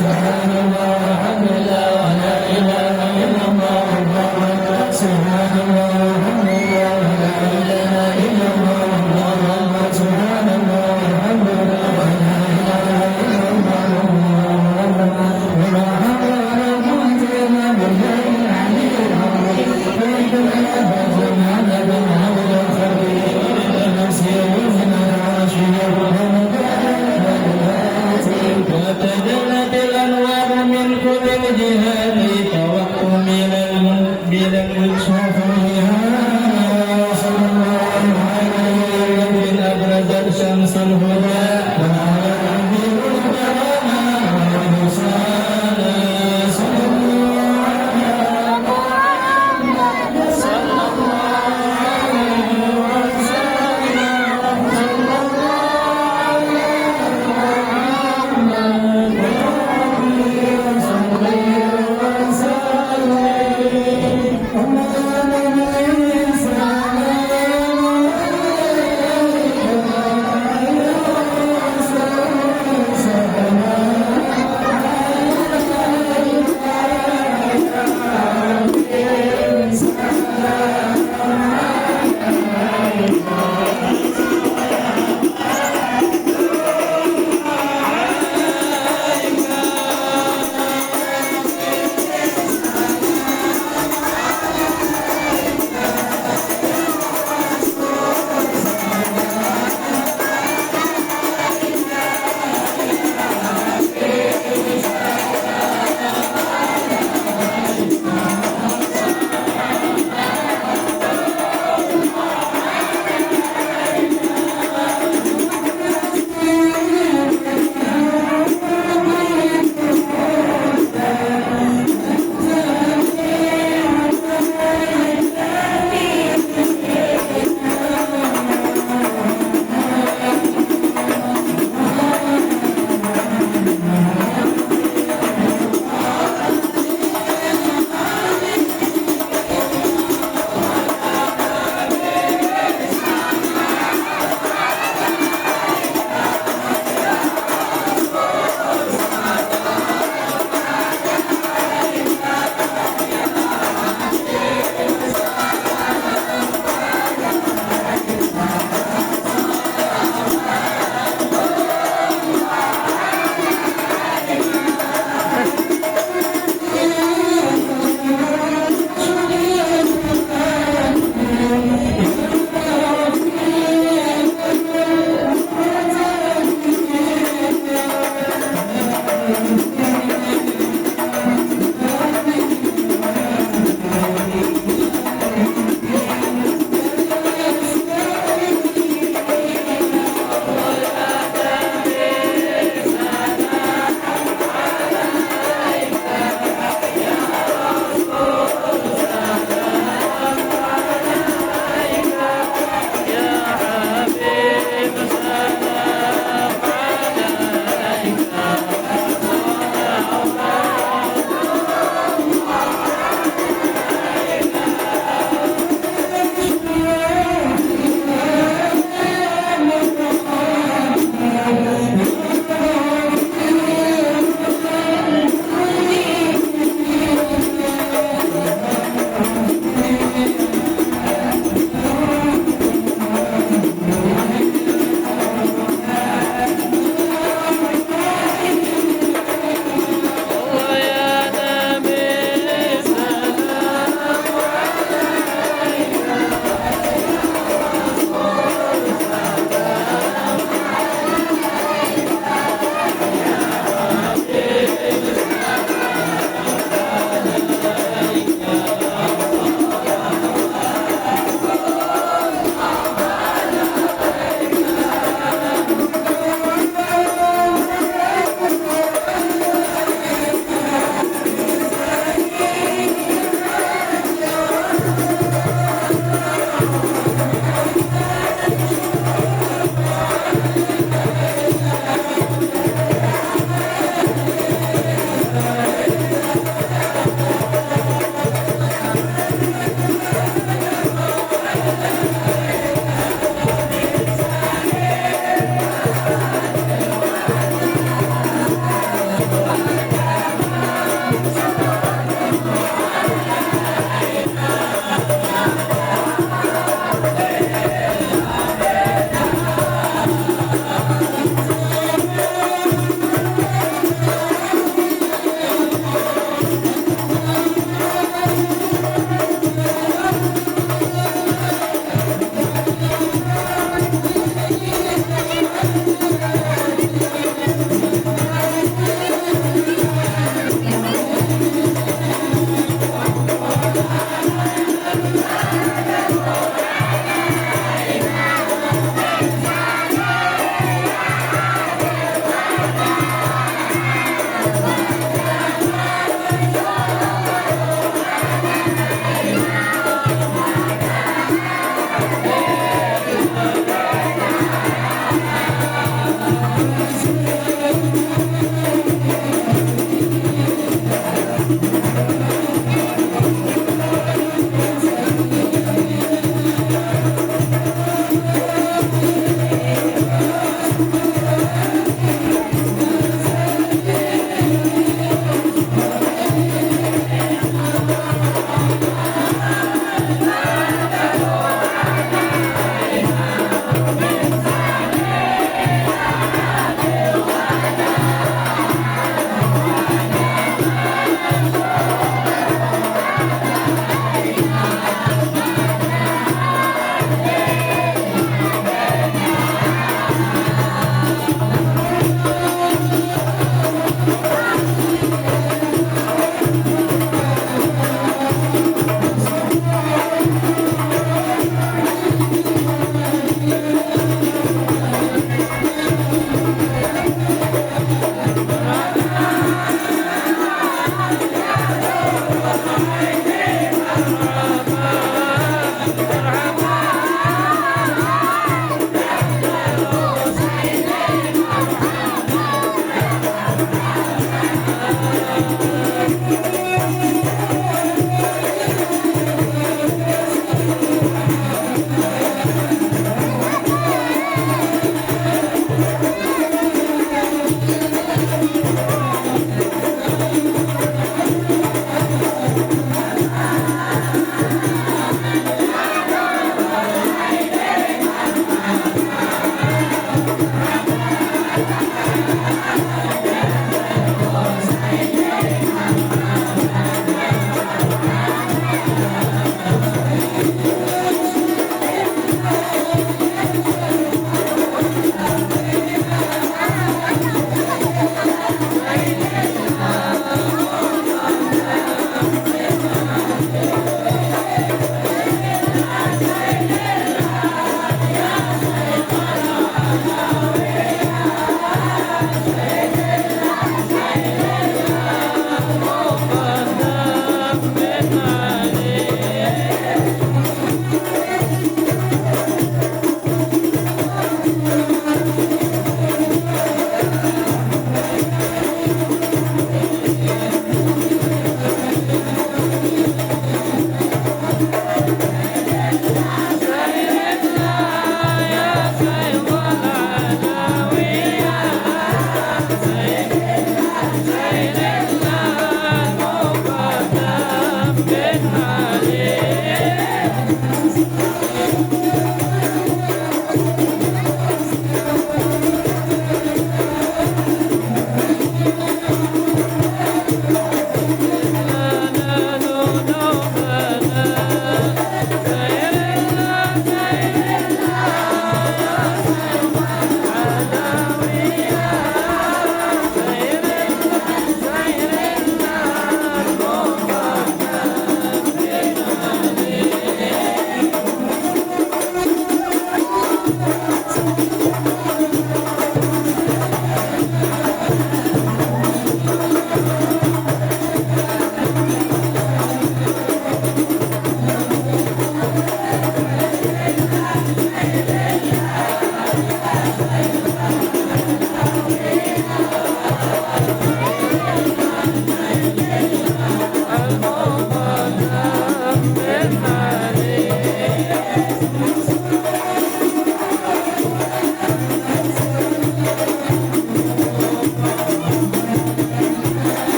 سبحان الله والحمد لله ولا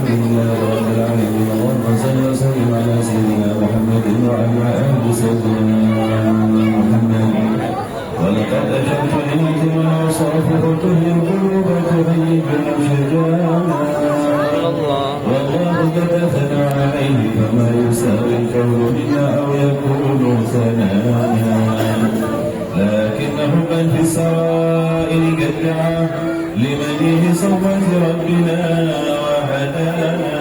لله رب العالمين. اللهم صل وسلم على سيدنا محمد وعلى آل سيدنا محمد. ولقد أجبت نعمة والأوصاف وتهي القلوب تهيب الأشجار. والله قد أثنى عليه فما يساوي القول منا أو يكون ثنايا. لكنه من في السرائر قد دعا لمنيه صوت ربنا وحدانا.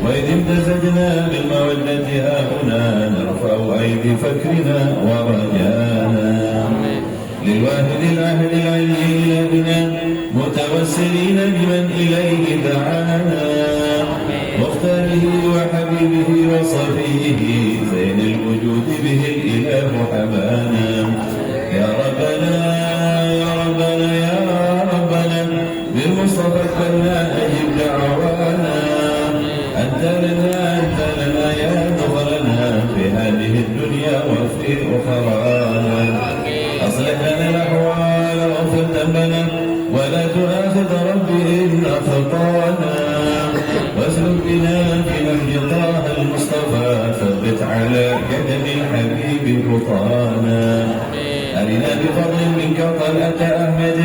وإذ امتزجنا بالمودة هاهنا نرفع أيدي فكرنا ورجانا. للواحد الأحد العلي بنا متوسلين بمن إليه دعانا. مختاره وحبيبه وصفيه زين الوجود به الإله حمانا. يا ربنا يا ربنا يا ربنا بالمصطفى كنا أجب دعوانا. أنت لنا يا ظهرنا في هذه الدنيا وفي أخرانا. أصلح لنا الأحوال واغفر ذنبنا ولا تؤاخذ ربي إن أخطأنا. واسلك بنا في نهج طه المصطفى ثبت على قدم الحبيب خطانا. أرنا بفضل منك طلعة أحمد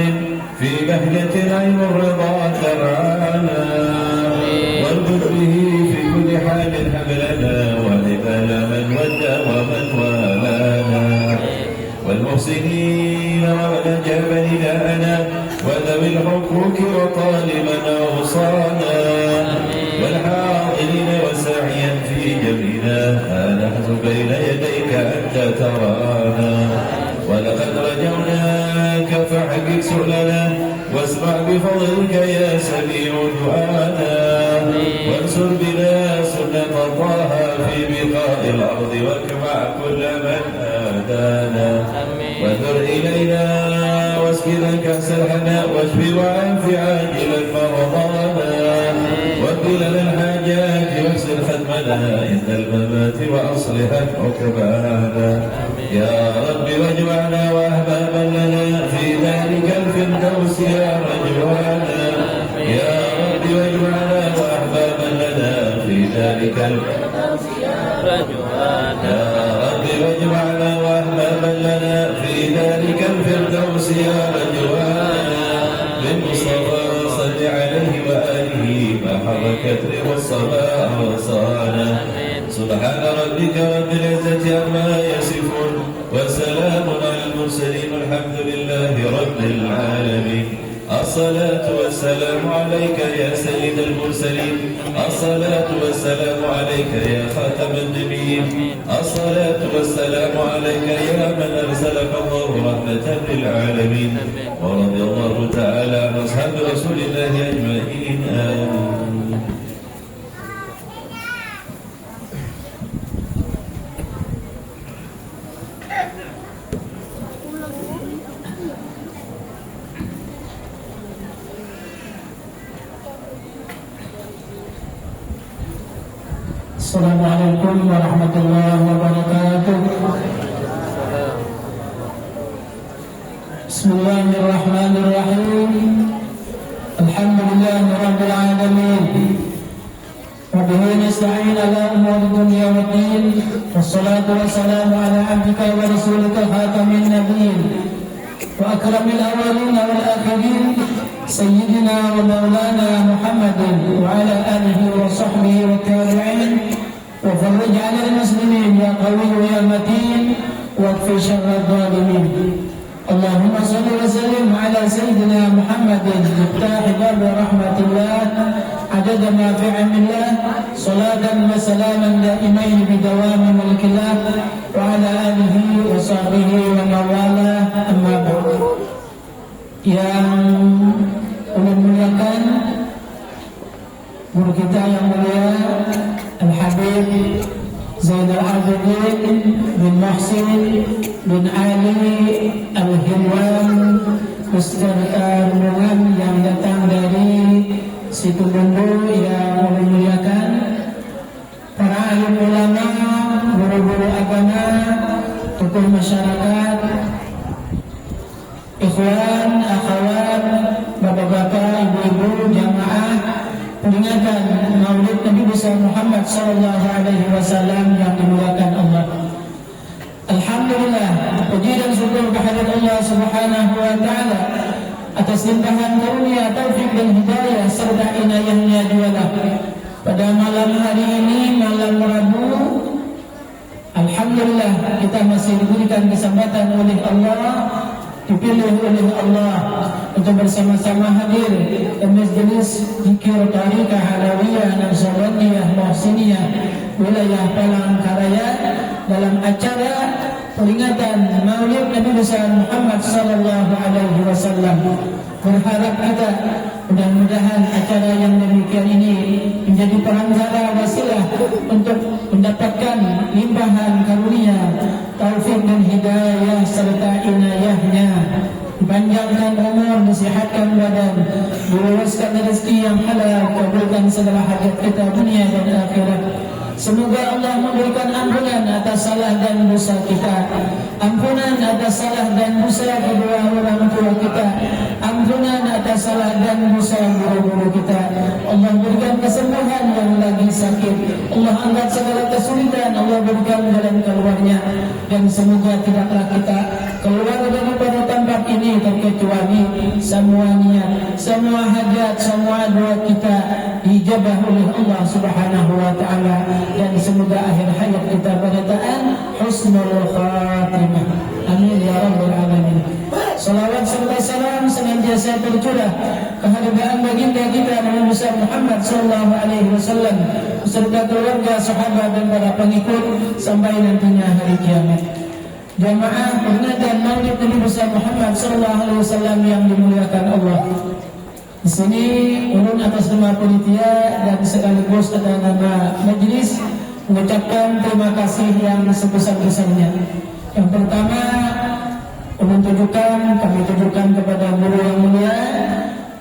في بهجة عين الرضا ترعانا. واربط به في كل حال حملنا ولبال من ودى ومن والانا. والمحسنين ومن أجاب نداءنا وذوي الحقوق وطالبا أوصانا. والحاضرين وسعيا في جمعنا ها نحن بين يديك أنت ترانا. ولقد رجوناك فحقق سؤلنا واسمع بفضلك يا سميع دعانا. وانصر بنا سنة طه في بقاء الأرض واكفع كل من آذانا. وانظر إلينا واسقنا كأس الحنى واشف وعاف عاجلا مرضانا. واقض لنا الحاجات واحسن ختمنا عند الممات وأصلح عقبانا. يا رب واجمعنا وأحبابا لنا في ذلك الفردوس يا رجوانا. يا رب واجمعنا وأحبابا لنا في ذلك الفردوس يا رجوانا. يا رب واجمعنا وأحبابا لنا في ذلك الفردوس يا رجوانا. بالمصطفى صل عليه وآله ما حركت رضا الصباح وصانا. سبحان ربك رب العزة عما يصفون وسلام على المرسلين والحمد لله رب العالمين. الصلاة والسلام عليك يا سيد المرسلين. الصلاة والسلام عليك يا خاتم النبيين. الصلاة والسلام عليك يا من أرسلك الله رحمة للعالمين. ورضي الله تعالى عن أصحاب رسول الله أجمعين. آمين. Assalamualaikum warahmatullahi wabarakatuh. Bismillahirrahmanirrahim. Alhamdulillahi rabbil alamin. Wa bihi nasta'in ala umuri dunya waddin. Wassalatu wassalamu ala abdika wa rasulika khatamin nabiyyin wa akramil awwalin wal akhirin sayyidina wa maulana Muhammadin wa ala alihi wa sahbihi wa tabi'in. وفرج على المسلمين يا قوي يا متين واكفي شر الظالمين. اللهم صل وسلم على سيدنا محمد مفتاح باب رحمة الله عدد ما في علم الله صلاة وسلاما دائمين بدوام ملك الله وعلى آله وصحبه ومن والاه. أما بعد. Yang memuliakan guru kita yang mulia Al-Habib Zainal Abidin bin Muhsin bin Ali Al-Hilwan Ustaz Nurul yang datang dari Situbondo yang memuliakan para alim ulama, guru-guru agama, tokoh masyarakat, ikhwan, akhwat, bapak-bapak, ibu-ibu, jamaah Maulid Nabi besar Muhammad sallallahu alaihi wasallam yang dimuliakan Allah. Alhamdulillah, puji dan syukur kehadirat Allah Subhanahu wa taala atas limpahan karunia, taufik dan hidayah serta inayahnya jualah. Pada malam hari ini, malam Rabu, alhamdulillah kita masih diberikan kesempatan oleh Allah, dipilih oleh Allah untuk bersama-sama hadir di majelis zikir Tariqah Alawiyah Naqsabandiyah Muhsiniyah wilayah Palangkaraya dalam acara peringatan Maulid Nabi besar Muhammad sallallahu alaihi wasallam. Berharap kita mudah-mudahan acara yang demikian ini menjadi perantara wasilah untuk mendapatkan limpahan karunia, taufik dan hidayah serta inayahnya. Dipanjangkan umur, disihatkan badan, diluaskan rezeki yang halal, kabulkan segala hajat kita dunia dan akhirat. Semoga Allah memberikan ampunan atas salah dan dosa kita, ampunan atas salah dan dosa kedua orang tua kita, ampunan atas salah dan dosa guru-guru kita. Allah berikan kesembuhan yang lagi sakit, Allah angkat segala kesulitan, Allah berikan jalan keluarnya. Dan semoga tidaklah kita keluar daripada tempat ini terkecuali semua niat, semua hajat, semua doa kita dijabah oleh Allah Subhanahu wa taala, dan semoga akhir hayat kita pada taat husnul khatimah. Amin ya rabbal alamin. Salawat serta salam senantiasa tercurah kehadiran baginda kita Nabi besar Muhammad sallallahu alaihi wasallam beserta keluarga, sahabat dan para pengikut sampai nantinya hari kiamat. Jamaah peringatan Maulid Nabi besar Muhammad sallallahu alaihi wasallam yang dimuliakan Allah. Di sini ulun atas nama panitia dan sekaligus atas nama majelis mengucapkan terima kasih yang sebesar-besarnya. Yang pertama, kami tujukan kepada guru yang mulia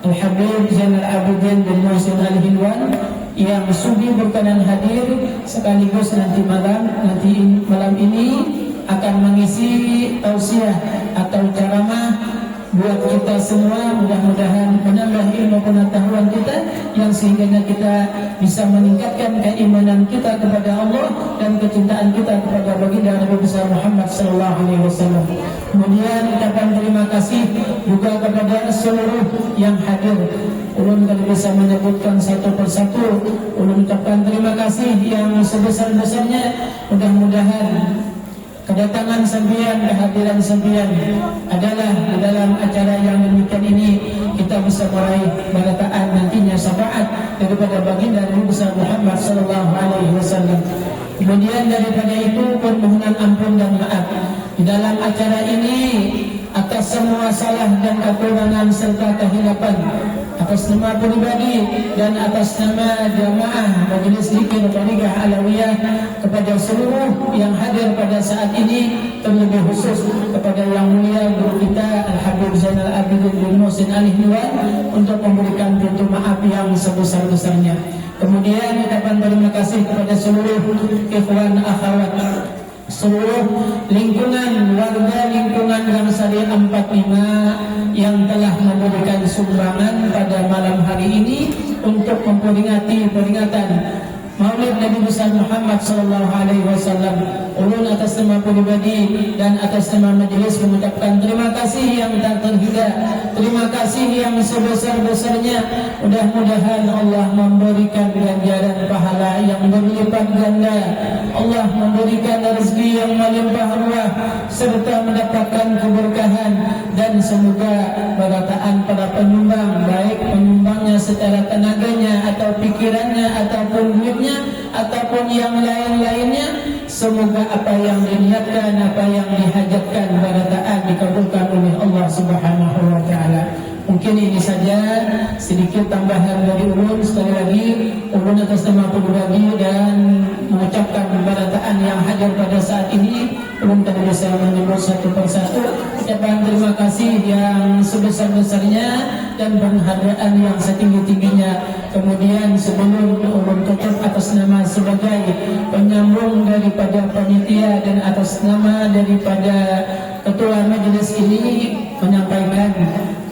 Al-Habib Zainal Abidin bin Muhsin Al-Hilwan yang sudi berkenan hadir sekaligus nanti malam ini akan mengisi tausiah atau ceramah buat kita semua. Mudah-mudahan menambah ilmu pengetahuan kita yang sehingga kita bisa meningkatkan keimanan kita kepada Allah dan kecintaan kita kepada baginda Nabi besar Muhammad sallallahu alaihi wasallam. Kemudian ucapan terima kasih juga kepada seluruh yang hadir. Ulun kalau bisa menyebutkan satu persatu, ulun ucapkan terima kasih yang sebesar-besarnya. Mudah-mudahan kedatangan sambian, kehadiran sambian adalah di dalam acara yang demikian ini kita bisa meraih barakaan nantinya syafaat daripada baginda Nabi besar Muhammad sallallahu alaihi wasallam. Kemudian daripada itu permohonan ampun dan maaf di dalam acara ini atas semua salah dan kekurangan serta kehilapan, atas nama pribadi dan atas nama jamaah Majelis Zikir Tariqah Alawiyah, kepada seluruh yang hadir pada saat ini, terlebih khusus kepada yang mulia guru kita Al-Habib Zainal Abidin bin Muhsin Al-Hilwan untuk memberikan pintu maaf yang sebesar-besarnya. Kemudian ucapan terima kasih kepada seluruh ikhwan akhwat, seluruh lingkungan warga lingkungan Gangsari 45 yang telah memberikan sumbangan pada malam hari ini untuk memperingati peringatan Maulid Nabi besar Muhammad sallallahu alaihi wasallam. Ulun atas nama pribadi dan atas nama majelis mengucapkan terima kasih yang tak terhingga, terima kasih yang sebesar-besarnya. Mudah-mudahan Allah memberikan ganjaran pahala yang berlipat ganda, Allah memberikan rezeki yang melimpah ruah serta mendapatkan keberkahan, dan semoga barakaan para penyumbang, baik penyumbangnya secara tenaganya atau pikirannya ataupun duitnya ataupun yang lain-lainnya, semoga apa yang diniatkan, apa yang dihajatkan barakaan dikabulkan oleh Allah Subhanahu wa taala. Mungkin ini saja sedikit tambahan dari ulun. Sekali lagi ulun atas nama pribadi dan mengucapkan barataan yang hadir pada saat ini, ulun tidak bisa menyebut satu persatu. Ucapan terima kasih yang sebesar-besarnya dan penghargaan yang setinggi-tingginya. Kemudian sebelum ulun tutup atas nama sebagai penyambung daripada panitia dan atas nama daripada ketua majelis ini menyampaikan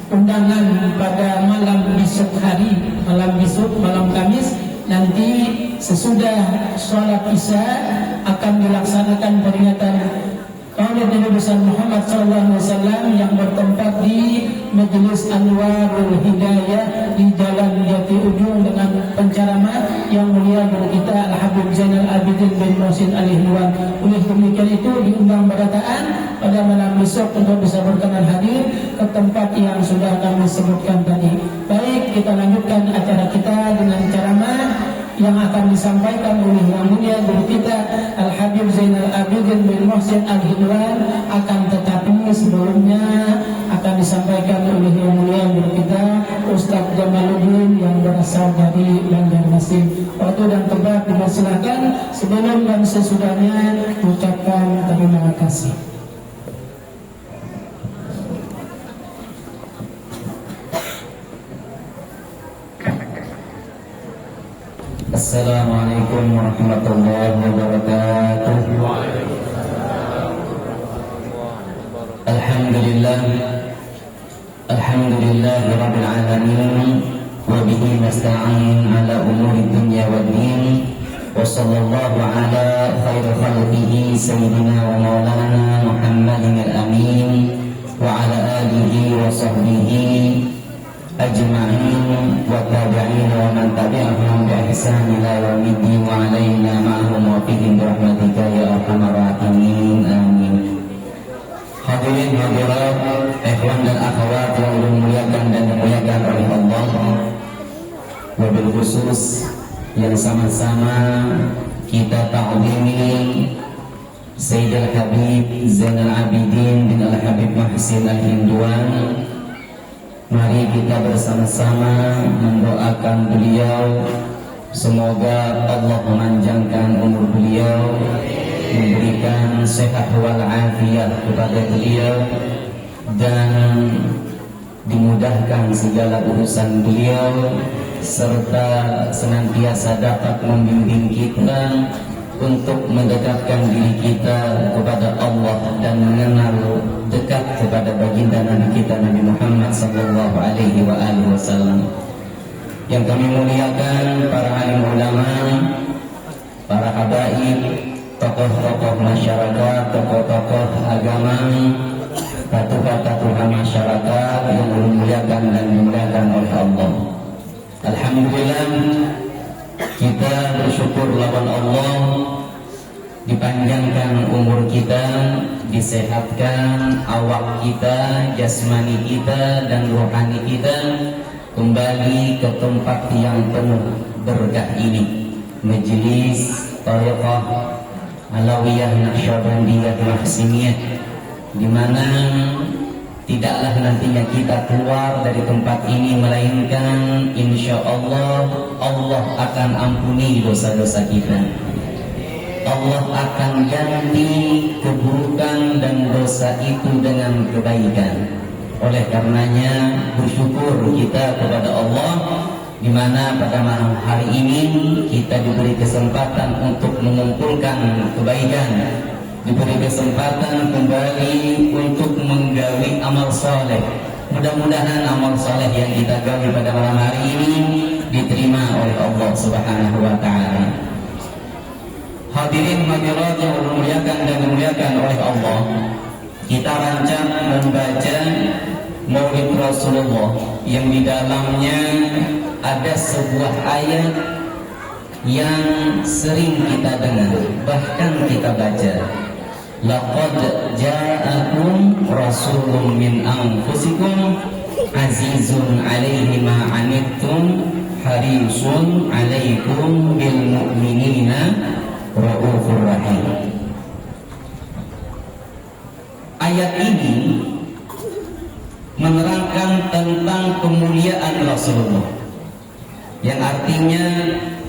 undangan pada malam besok hari, malam besok, malam Kamis nanti sesudah sholat isya akan dilaksanakan peringatan Maulid Nabi besar Muhammad SAW yang bertempat di Majelis Anwarul Hidayah di Jalan Jati Ujung dengan penceramah yang mulia guru kita Al-Habib Zainal Abidin bin Muhsin Al-Hindwan. Oleh demikian itu diundang berataan pada malam besok untuk bisa berkenan hadir ke tempat yang sudah kami sebutkan tadi. Baik, kita lanjutkan acara kita dengan ceramah yang akan disampaikan oleh yang mulia guru kita Al-Habib Zainal Abidin bin Muhsin Al-Hindwan, akan tetapi sebelumnya akan disampaikan oleh yang mulia guru kita Ustaz Jamaluddin yang berasal dari Banjarmasin. Waktu dan tempat dipersilakan, sebelum dan sesudahnya ucapkan terima kasih. Assalamualaikum warahmatullahi wabarakatuh. Alhamdulillah, alhamdulillah rabbil alamin, wa bihi nasta'in ala umuri dunya waddin, wa sallallahu ala khairi khalqihi sayyidina wa maulana Muhammadin al-amin wa ala alihi wa sahbihi ajma'in wa tabi'in wa man tabi'ahum bi ihsan ila yaumiddin wa alaina ma'hum wa fihim bi rahmatika ya arhamar rahimin, amin. Hadirin hadirat, ikhwan dan akhwat yang dimuliakan dan dimuliakan oleh Allah, wabil khusus yang sama-sama kita ta'zimi Sayyidul Habib Zainal Abidin bin Al-Habib Muhsin Al-Hindwan. Mari kita bersama-sama mendoakan beliau, semoga Allah memanjangkan umur beliau, memberikan sehat wal afiat kepada beliau, dan dimudahkan segala urusan beliau, serta senantiasa dapat membimbing kita untuk mendekatkan diri kita kepada Allah dan mengenal dekat kepada baginda Nabi kita Nabi Muhammad sallallahu alaihi wasallam. Yang kami muliakan para alim ulama, para habaib, tokoh-tokoh masyarakat, tokoh-tokoh agama, tatuha-tatuha masyarakat yang dimuliakan dan dimuliakan oleh Allah. Alhamdulillah, kita bersyukur lawan Allah, dipanjangkan umur kita, disehatkan awak kita, jasmani kita dan rohani kita kembali ke tempat yang penuh berkah ini, Majelis Thariqah Alawiyah Naqsyabandiyah Mahsiniyah, di mana tidaklah nantinya kita keluar dari tempat ini melainkan insya Allah Allah akan ampuni dosa-dosa kita. Allah akan ganti keburukan dan dosa itu dengan kebaikan. Oleh karenanya bersyukur kita kepada Allah, di mana pada malam hari ini kita diberi kesempatan untuk mengumpulkan kebaikan, diberi kesempatan kembali untuk menggawi amal soleh. Mudah-mudahan amal soleh yang kita gawi pada malam hari ini diterima oleh Allah Subhanahu wa Ta'ala. Hadirin hadirat yang dimuliakan dan dimuliakan oleh Allah, kita rancang membaca Maulid Rasulullah yang di dalamnya ada sebuah ayat yang sering kita dengar, bahkan kita baca. Laqad ja'akum rasulun min anfusikum azizun 'alaihi ma 'anittum harisun 'alaikum bil mu'minina raufur rahim. Ayat ini menerangkan tentang kemuliaan Rasulullah, yang artinya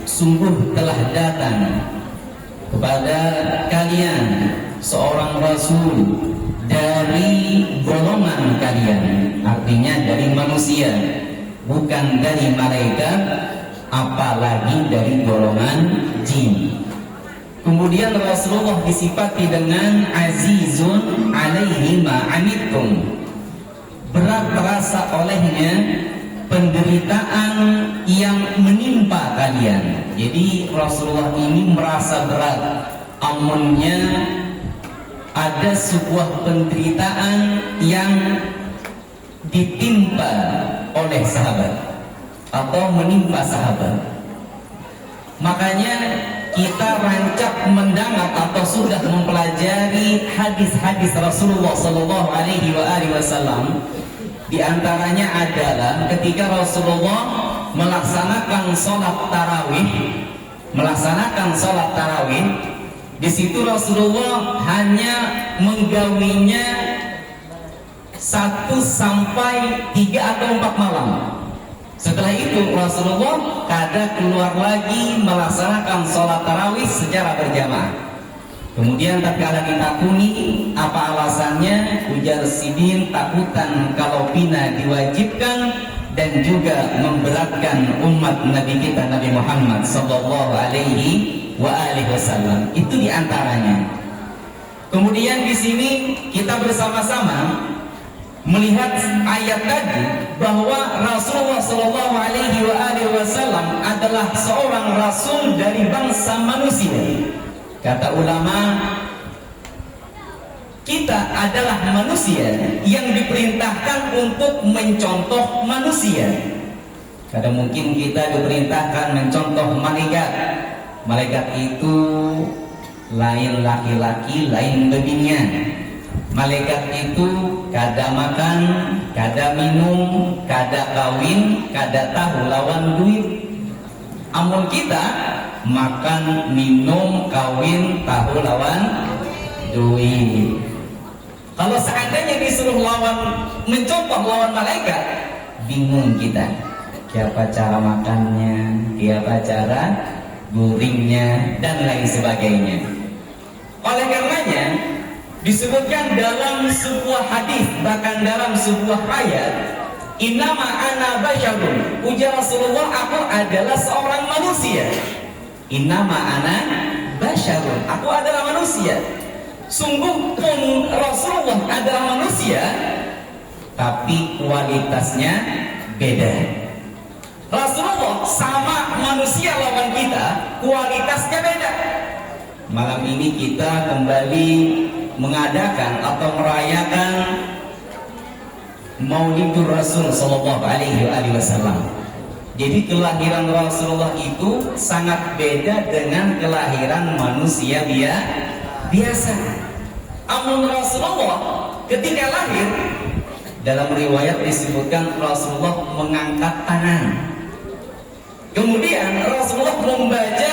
sungguh telah datang kepada kalian seorang Rasul dari golongan kalian, artinya dari manusia, bukan dari malaikat, apalagi dari golongan jin. Kemudian Rasulullah disifati dengan azizun alaihi ma anittum, berat terasa olehnya penderitaan yang menimpa kalian. Jadi Rasulullah ini merasa berat, amunnya ada sebuah penderitaan yang ditimpa oleh sahabat atau menimpa sahabat. Makanya kita rancak mendengar atau sudah mempelajari hadis-hadis Rasulullah Sallallahu Alaihi Wasallam. Di antaranya adalah ketika Rasulullah melaksanakan sholat tarawih, di situ Rasulullah hanya menggawinya 1 sampai 3 atau 4 malam. Setelah itu Rasulullah kadang keluar lagi melaksanakan sholat tarawih secara berjamaah. Kemudian tatkala ditakuni apa alasannya, ujar sidin takutan kalau pina diwajibkan dan juga memberatkan umat Nabi kita Nabi Muhammad sallallahu alaihi wasallam. Itu diantaranya. Kemudian di sini kita bersama-sama melihat ayat tadi bahwa Rasulullah sallallahu alaihi wasallam adalah seorang rasul dari bangsa manusia. Kata ulama, kita adalah manusia yang diperintahkan untuk mencontoh manusia. Kadang mungkin kita diperintahkan mencontoh malaikat. Malaikat itu lain laki-laki, lain bebinian. Malaikat itu kada makan, kada minum, kada kawin, kada tahu lawan duit. Amun kita makan, minum, kawin, tahu lawan duit. Kalau seandainya disuruh mencontoh lawan malaikat, bingung kita. Siapa cara makannya, siapa cara guringnya, dan lain sebagainya. Oleh karenanya disebutkan dalam sebuah hadis, bahkan dalam sebuah ayat, innama ana basyarun, ujar Rasulullah, aku adalah seorang manusia. Innama ana basyarun, aku adalah manusia. Sungguh pun Rasulullah adalah manusia, tapi kualitasnya beda. Rasulullah sama manusia lawan kita, kualitasnya beda. Malam ini kita kembali mengadakan atau merayakan Maulidur Rasul Sallallahu Alaihi Wasallam. Jadi kelahiran Rasulullah itu sangat beda dengan kelahiran manusia biasa. Amun Rasulullah ketika lahir, dalam riwayat disebutkan Rasulullah mengangkat tangan. Kemudian Rasulullah membaca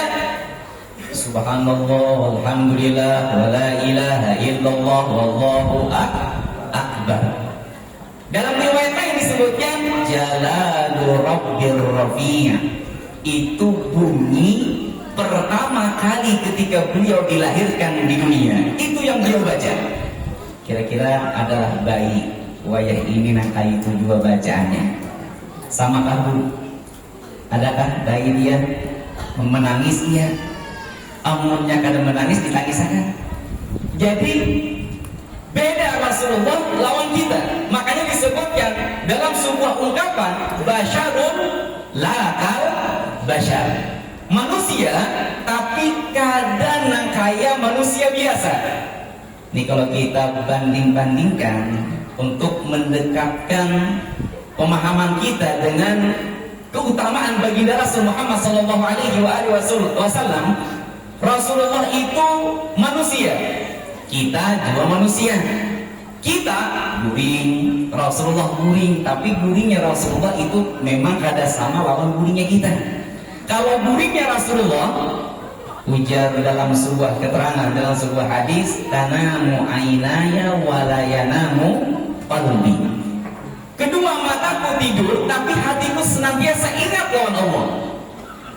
Subhanallah, Alhamdulillah, wa la ilaha illallah, wallahu akbar. Dalam riwayat lain disebutkan Jalalu Rabbil Rafi'. Itu bunyi pertama kali ketika beliau dilahirkan di dunia. Itu yang beliau baca. Kira-kira adalah bayi wayah ini nangka itu juga bacaannya. Sama kamu, adakah bayi dia menangis dia? Amunnya kadang menangis ditangisakan. Jadi beda Rasulullah lawan kita. Makanya disebutkan dalam sebuah ungkapan basyarun lakal basyar, manusia tapi kadang kaya manusia biasa. Ini kalau kita banding-bandingkan untuk mendekatkan pemahaman kita dengan keutamaan baginda Rasul Muhammad sallallahu alaihi wasallam, Rasulullah itu manusia, kita juga manusia. Kita guring, Rasulullah guring, tapi guringnya Rasulullah itu memang kada sama lawan guringnya kita. Kalau guringnya Rasulullah, ujar dalam sebuah keterangan dalam sebuah hadis, tanamu ainaya walayanamu qalbi. Kedua mataku tidur, tapi hatiku senantiasa ingat lawan Allah.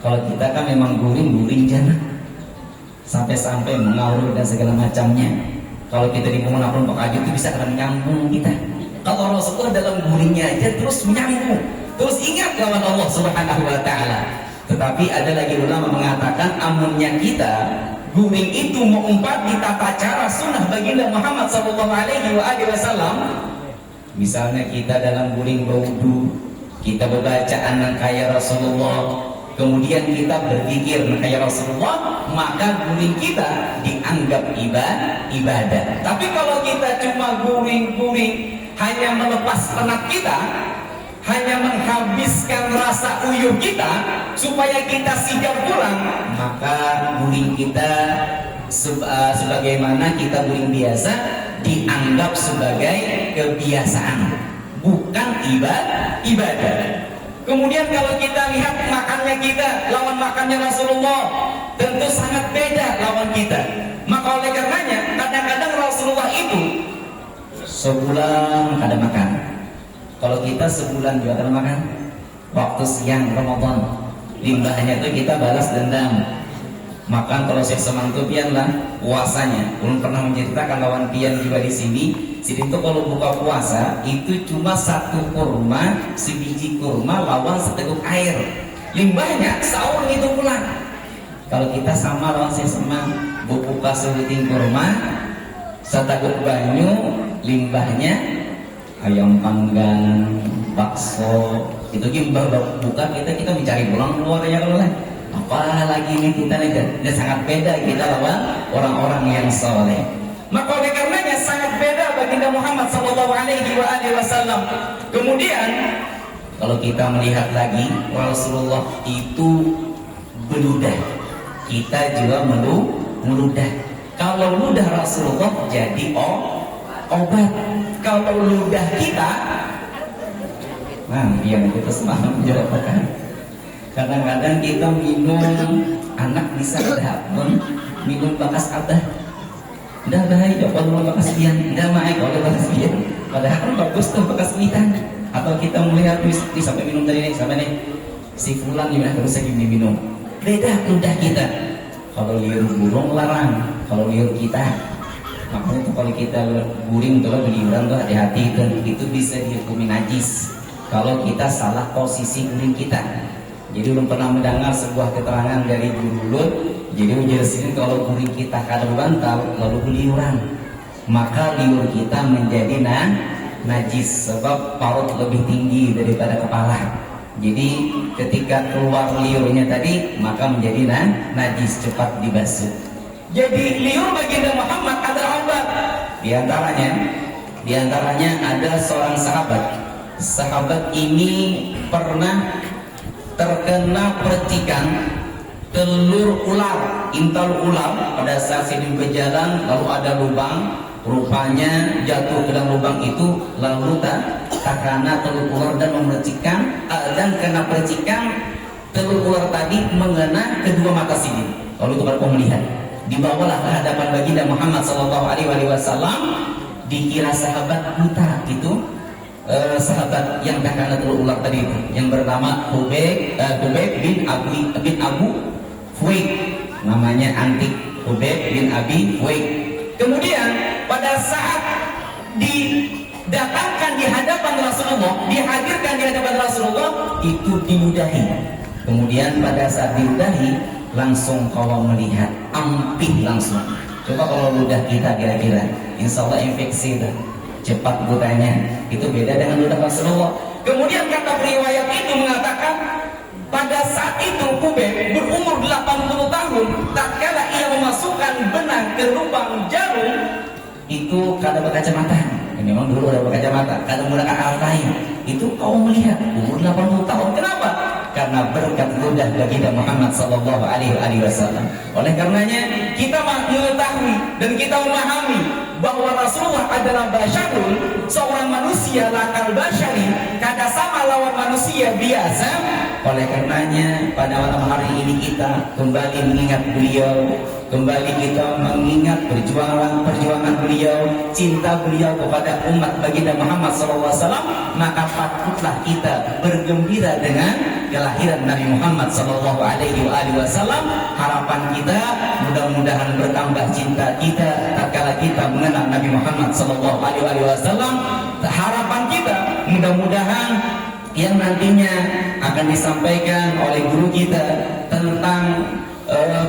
Kalau kita kan memang guring jangan sampai-sampai mengaur dan segala macamnya. Kalau kita di pemanapun Pak Haji itu bisa akan nyambung kita. Kalau Rasulullah dalam guringnya aja terus menyambung, terus ingat lawan Allah Subhanahu wa Ta'ala. Tetapi ada lagi ulama mengatakan amunnya kita guring itu mengumpati tata cara sunnah baginda Muhammad sallallahu alaihi wasallam. Misalnya kita dalam guring berwudu, kita membaca anak kaya Rasulullah, kemudian kita berpikir kayak Rasulullah, maka guring kita dianggap ibadah. Tapi kalau kita cuma guring-guring, hanya melepas penat kita, hanya menghabiskan rasa uyuh kita supaya kita sigap pulang, maka guring kita sebagaimana kita guring biasa dianggap sebagai kebiasaan, bukan ibadah. Kemudian kalau kita lihat makannya kita lawan makannya Rasulullah, tentu sangat beda lawan kita. Maka oleh karenanya kadang-kadang Rasulullah itu sebulan kada makan. Kalau kita sebulan juga kada makan. Waktu siang Ramadan, limbahnya itu kita balas dendam. Makan kalau saya semantu pian lah puasanya. Belum pernah menceritakan lawan pian juga di sini. Jadi itu kalau buka puasa itu cuma satu kurma, sebiji kurma lawan seteguk air. Limbahnya sahur itu pulang. Kalau kita sama lawan saya semang, buka sebuting kurma, seteguk banyu, limbahnya ayam panggang, bakso. Itu limbah buka kita mencari pulang keluar ya kalau lah. Apalagi ini kita lihat, dan sangat beda kita lawan orang-orang yang soleh. Maka oleh karenanya sangat beda baginda Muhammad sallallahu alaihi wasallam. Kemudian kalau kita melihat lagi Rasulullah itu beludah, kita juga meludah. Kalau ludah Rasulullah jadi obat. Kalau ludah kita, yang kita semalam menjelaskan. Kadang-kadang kita minum anak bisa dahapun, minum bekas abah. Dah bahaya kalau bekas pian, dah maik kalau bekas pian. Padahal bagus tuh bekas pian. Atau kita melihat di sampai minum dari ini sampai nih si fulan gimana terus lagi minum. Beda ludah kita. Kalau liur burung larang, kalau liur kita. Makanya tuh kalau kita guring tuh beliuran tuh hati-hati itu bisa dihukumi najis. Kalau kita salah posisi guring kita. Jadi belum pernah mendengar sebuah keterangan dari guru Lut. Jadi menjelaskan kalau guring kita kadang bantal lalu beliuran, maka liur kita menjadi najis sebab paut lebih tinggi daripada kepala. Jadi ketika keluar liurnya tadi maka menjadi najis, cepat dibasuh. Jadi liur baginda Muhammad adalah obat. Di antaranya ada seorang sahabat. Sahabat ini pernah terkena percikan telur ular, intal ular pada saat sedang berjalan lalu ada lubang, rupanya jatuh ke dalam lubang itu lalu tak kena telur ular dan memercikan dan kena percikan telur ular tadi mengena kedua mata sidin. Lalu itu baru melihat, dibawalah ke hadapan baginda Muhammad SAW, dikira sahabat buta gitu. Sahabat yang dah kena telur ular tadi itu, yang bernama Hubayb bin Abu Fuwaid, namanya antik Hubayb bin Abi Fuwaid. Kemudian pada saat didatangkan di hadapan Rasulullah, dihadirkan di hadapan Rasulullah, itu diludahi. Kemudian pada saat diludahi, langsung kalau melihat ampih langsung. Coba kalau ludah kita kira-kira, insya Allah infeksi dah. Cepat butanya, itu beda dengan ludah Rasulullah. Kemudian kata riwayat itu mengatakan pada saat itu Hubayb berumur 80 tahun, tatkala ia memasukkan benang ke lubang jarum itu kada berkacamata. Memang dulu ada berkacamata, kada menggunakan alat lain. Itu kau melihat umur 80 tahun. Kenapa? Karena berkat ludah baginda Muhammad sallallahu alaihi wasallam. Oleh karenanya kita mengetahui dan kita memahami bahwa Rasulullah adalah basyarun, seorang manusia lakal basyari, kada sama lawan manusia biasa. Oleh karenanya pada malam hari ini kita kembali mengingat beliau, kembali kita mengingat perjuangan beliau, cinta beliau kepada umat baginda Muhammad SAW, maka patutlah kita bergembira dengan kelahiran Nabi Muhammad SAW. Harapan kita mudah-mudahan bertambah cinta kita tatkala kita mengenal Nabi Muhammad SAW. Harapan kita mudah-mudahan yang nantinya akan disampaikan oleh guru kita tentang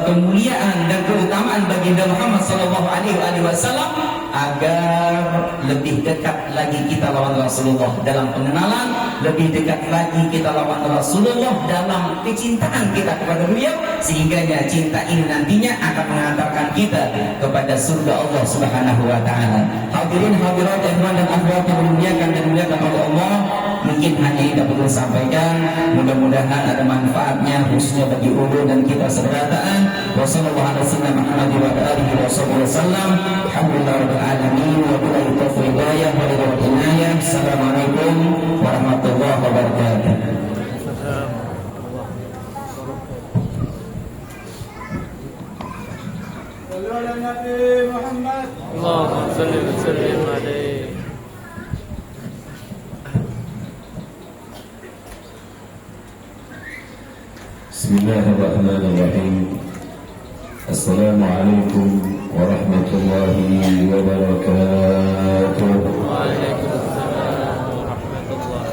kemuliaan dan keutamaan amalan baginda Muhammad sallallahu alaihi wasallam agar lebih dekat lagi kita lawan Rasulullah dalam pengenalan, lebih dekat lagi kita lawan Rasulullah dalam kecintaan kita kepada beliau, sehingga cinta ini nantinya akan mengantarkan kita kepada surga Allah Subhanahu wa taala. Hadirin hadirat ikhwan dan akhwat yang dimuliakan dan dimuliakan oleh Allah, mungkin hanya ini dapat saya sampaikan, mudah-mudahan ada manfaatnya khususnya bagi ulun dan kita seberataan. Wassallallahu alaihi wasallam Muhammad wa alihi wasallam. Alhamdulillah rabbil alamin wa billahi taufiq hidayah wa hidayah. Assalamualaikum warahmatullahi wabarakatuh. اللهم صل وسلم عليه. بسم الله الرحمن الرحيم. السلام عليكم ورحمة الله وبركاته. وعليكم السلام ورحمة الله.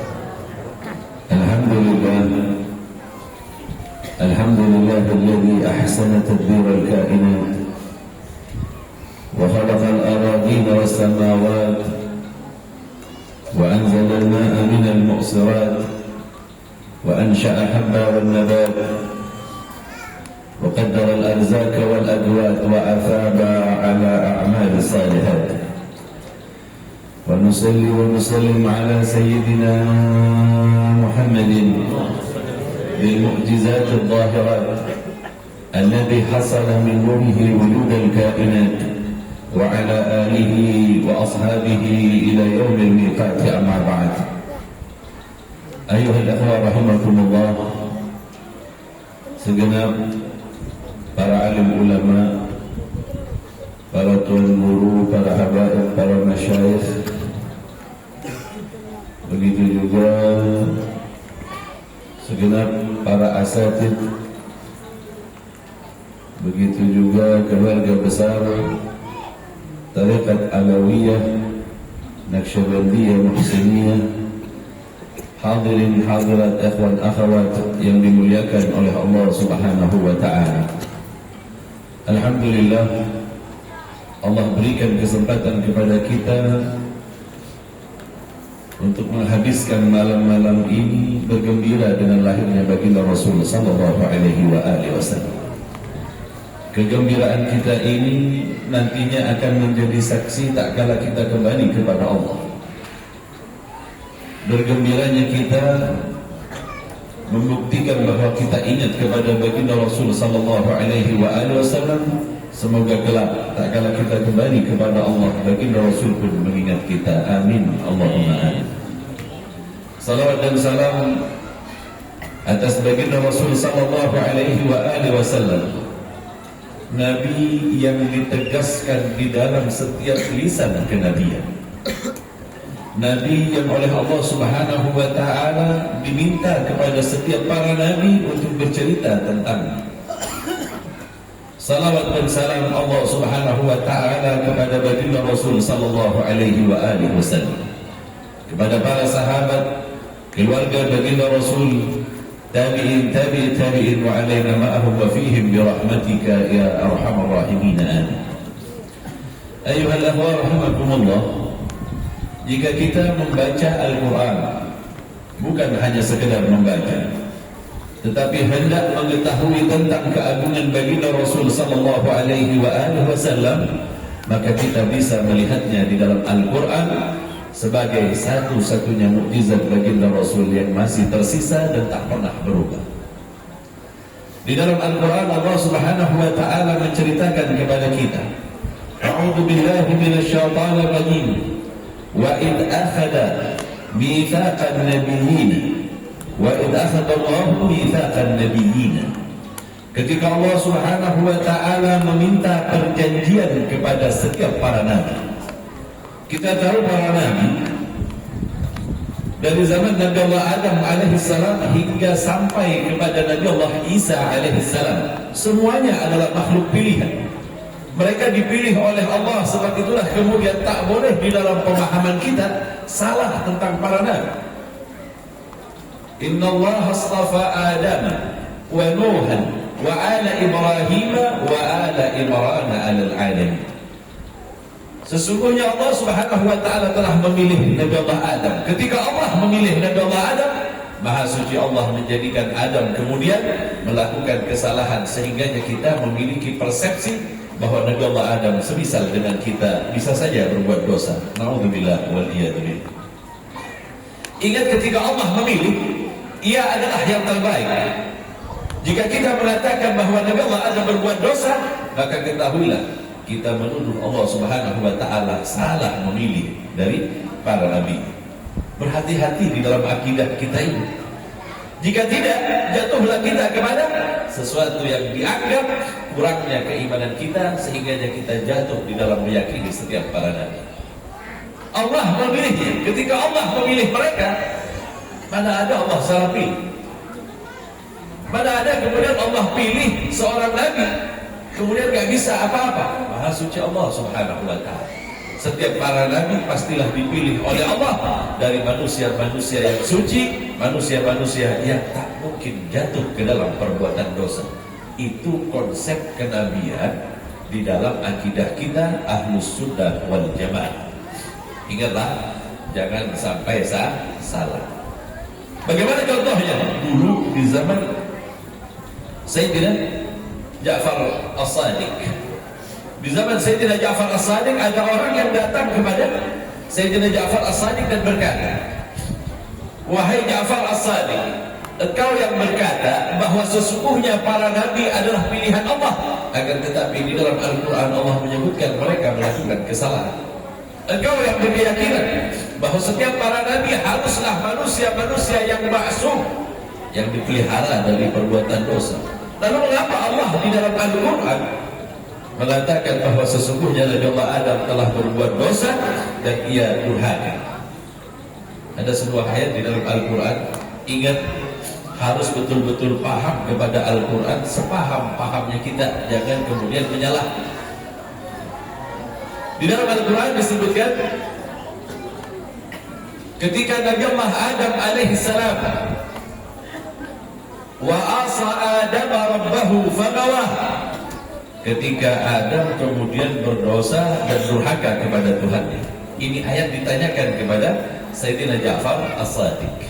الحمد لله الذي أحسن تدبير الكائنات وخلق الأراضين والسماوات وأنزل الماء من المعصرات وأنشأ حبا والنبات وقدر الأرزاق والأدوات وأثاب على أعمال الصالحات. ونصلي ونسلم على سيدنا محمد بالمعجزات الظاهرات الذي حصل من نوره وجود الكائنات وعلى آله وأصحابه إلى يوم الميقات. أما بعد، أيها الأخوة رحمكم الله، segenap para alim ulama, para tuan guru, para habaib, para masyayikh, begitu juga segenap para asatid, begitu juga keluarga besar Tariqat Alawiyah, Naqsyabandiyah, Muhsiniyah, hadirin hadirat ikhwan akhwat yang dimuliakan oleh Allah Subhanahu wa taala. Alhamdulillah, Allah berikan kesempatan kepada kita untuk menghabiskan malam-malam ini bergembira dengan lahirnya baginda Rasul sallallahu alaihi wasallam. Kegembiraan kita ini nantinya akan menjadi saksi tak kala kita kembali kepada Allah. Bergembiranya kita membuktikan bahwa kita ingat kepada baginda Rasul sallallahu alaihi wasallam. Semoga kelak tak kala kita kembali kepada Allah, baginda Rasul pun mengingat kita. Amin Allahumma amin. Salawat dan salam atas baginda Rasul sallallahu alaihi wasallam, Nabi yang ditegaskan di dalam setiap lisan kenabian, Nabi yang oleh Allah Subhanahu wa taala diminta kepada setiap para nabi untuk bercerita tentang. Salawat dan salam Allah Subhanahu wa taala kepada baginda Rasul sallallahu alaihi wasallam, kepada para sahabat, keluarga baginda Rasul, tabi'in tabi'in wa alaina ma'ahum wa fihim bi rahmatika ya arhamar rahimin. Amin. Ayuhal akhwat rahimakumullah, jika kita membaca Al-Quran bukan hanya sekedar membaca, tetapi hendak mengetahui tentang keagungan baginda Rasul sallallahu alaihi wasallam, maka kita bisa melihatnya di dalam Al-Quran sebagai satu-satunya mukjizat baginda Rasul yang masih tersisa dan tak pernah berubah. Di dalam Al-Quran Allah Subhanahu wa taala menceritakan kepada kita, A'udzu billahi minasyaitonir rajim. Wa id akhadha mitsaqan nabiyyin wa id akhadha Allahu mitsaqan nabiyyin. Ketika Allah Subhanahu wa taala meminta perjanjian kepada setiap para nabi. Kita tahu para nabi dari zaman Nabi Allah Adam alaihissalam hingga sampai kepada Nabi Allah Isa alaihissalam, semuanya adalah makhluk pilihan. Mereka dipilih oleh Allah, sebab itulah kemudian tak boleh di dalam pemahaman kita salah tentang para nabi. Inna Allah astafa Adam wa Nuhan wa ala Ibrahim wa ala Imran 'alal 'alamin. Sesungguhnya Allah Subhanahu wa taala telah memilih Nabi Allah Adam. Ketika Allah memilih Nabi Allah Adam, Maha suci Allah menjadikan Adam kemudian melakukan kesalahan sehingganya kita memiliki persepsi bahwa Nabi Allah Adam semisal dengan kita bisa saja berbuat dosa. Nauzubillah wal iyad billah. Ingat ketika Allah memilih, ia adalah yang terbaik. Jika kita mengatakan bahwa Nabi Allah Adam berbuat dosa, maka ketahuilah kita menuduh Allah Subhanahu wa taala salah memilih dari para nabi. Berhati-hati di dalam akidah kita ini. Jika tidak, jatuhlah kita kepada sesuatu yang dianggap kurangnya keimanan kita sehingga kita jatuh di dalam meyakini setiap para nabi. Allah memilihnya. Ketika Allah memilih mereka, mana ada Allah salah pilih? Mana ada kemudian Allah pilih seorang nabi kemudian gak bisa apa-apa? Maha suci Allah Subhanahu wa ta'ala. Setiap para nabi pastilah dipilih oleh Allah dari manusia-manusia yang suci, manusia-manusia yang tak mungkin jatuh ke dalam perbuatan dosa. Itu konsep kenabian di dalam akidah kita Ahlus Sunnah wal Jamaah. Ingatlah, jangan sampai salah. Bagaimana contohnya? Dulu di zaman Sayyidina Ja'far As-Sadiq. Di zaman Sayyidina Ja'far As-Sadiq ada orang yang datang kepada Sayyidina Ja'far As-Sadiq dan berkata, wahai Ja'far As-Sadiq, engkau yang berkata bahwa sesungguhnya para nabi adalah pilihan Allah, akan tetapi di dalam Al-Quran Allah menyebutkan mereka melakukan kesalahan. Engkau yang berkeyakinan bahwa setiap para nabi haruslah manusia-manusia yang maksum, yang dipelihara dari perbuatan dosa. Lalu mengapa Allah di dalam Al-Quran mengatakan bahwa sesungguhnya Nabi Allah Adam telah berbuat dosa dan ia durhaka? Ada sebuah ayat di dalam Al-Quran. Ingat, harus betul-betul paham kepada Al-Quran sepaham-pahamnya kita, jangan kemudian menyalah. Di dalam Al-Quran disebutkan ketika Nabi Allah Adam alaihissalam wa asa Adam rabbahu fagawah, ketika Adam kemudian berdosa dan durhaka kepada Tuhannya. Ini ayat ditanyakan kepada Sayyidina Ja'far As-Sadiq.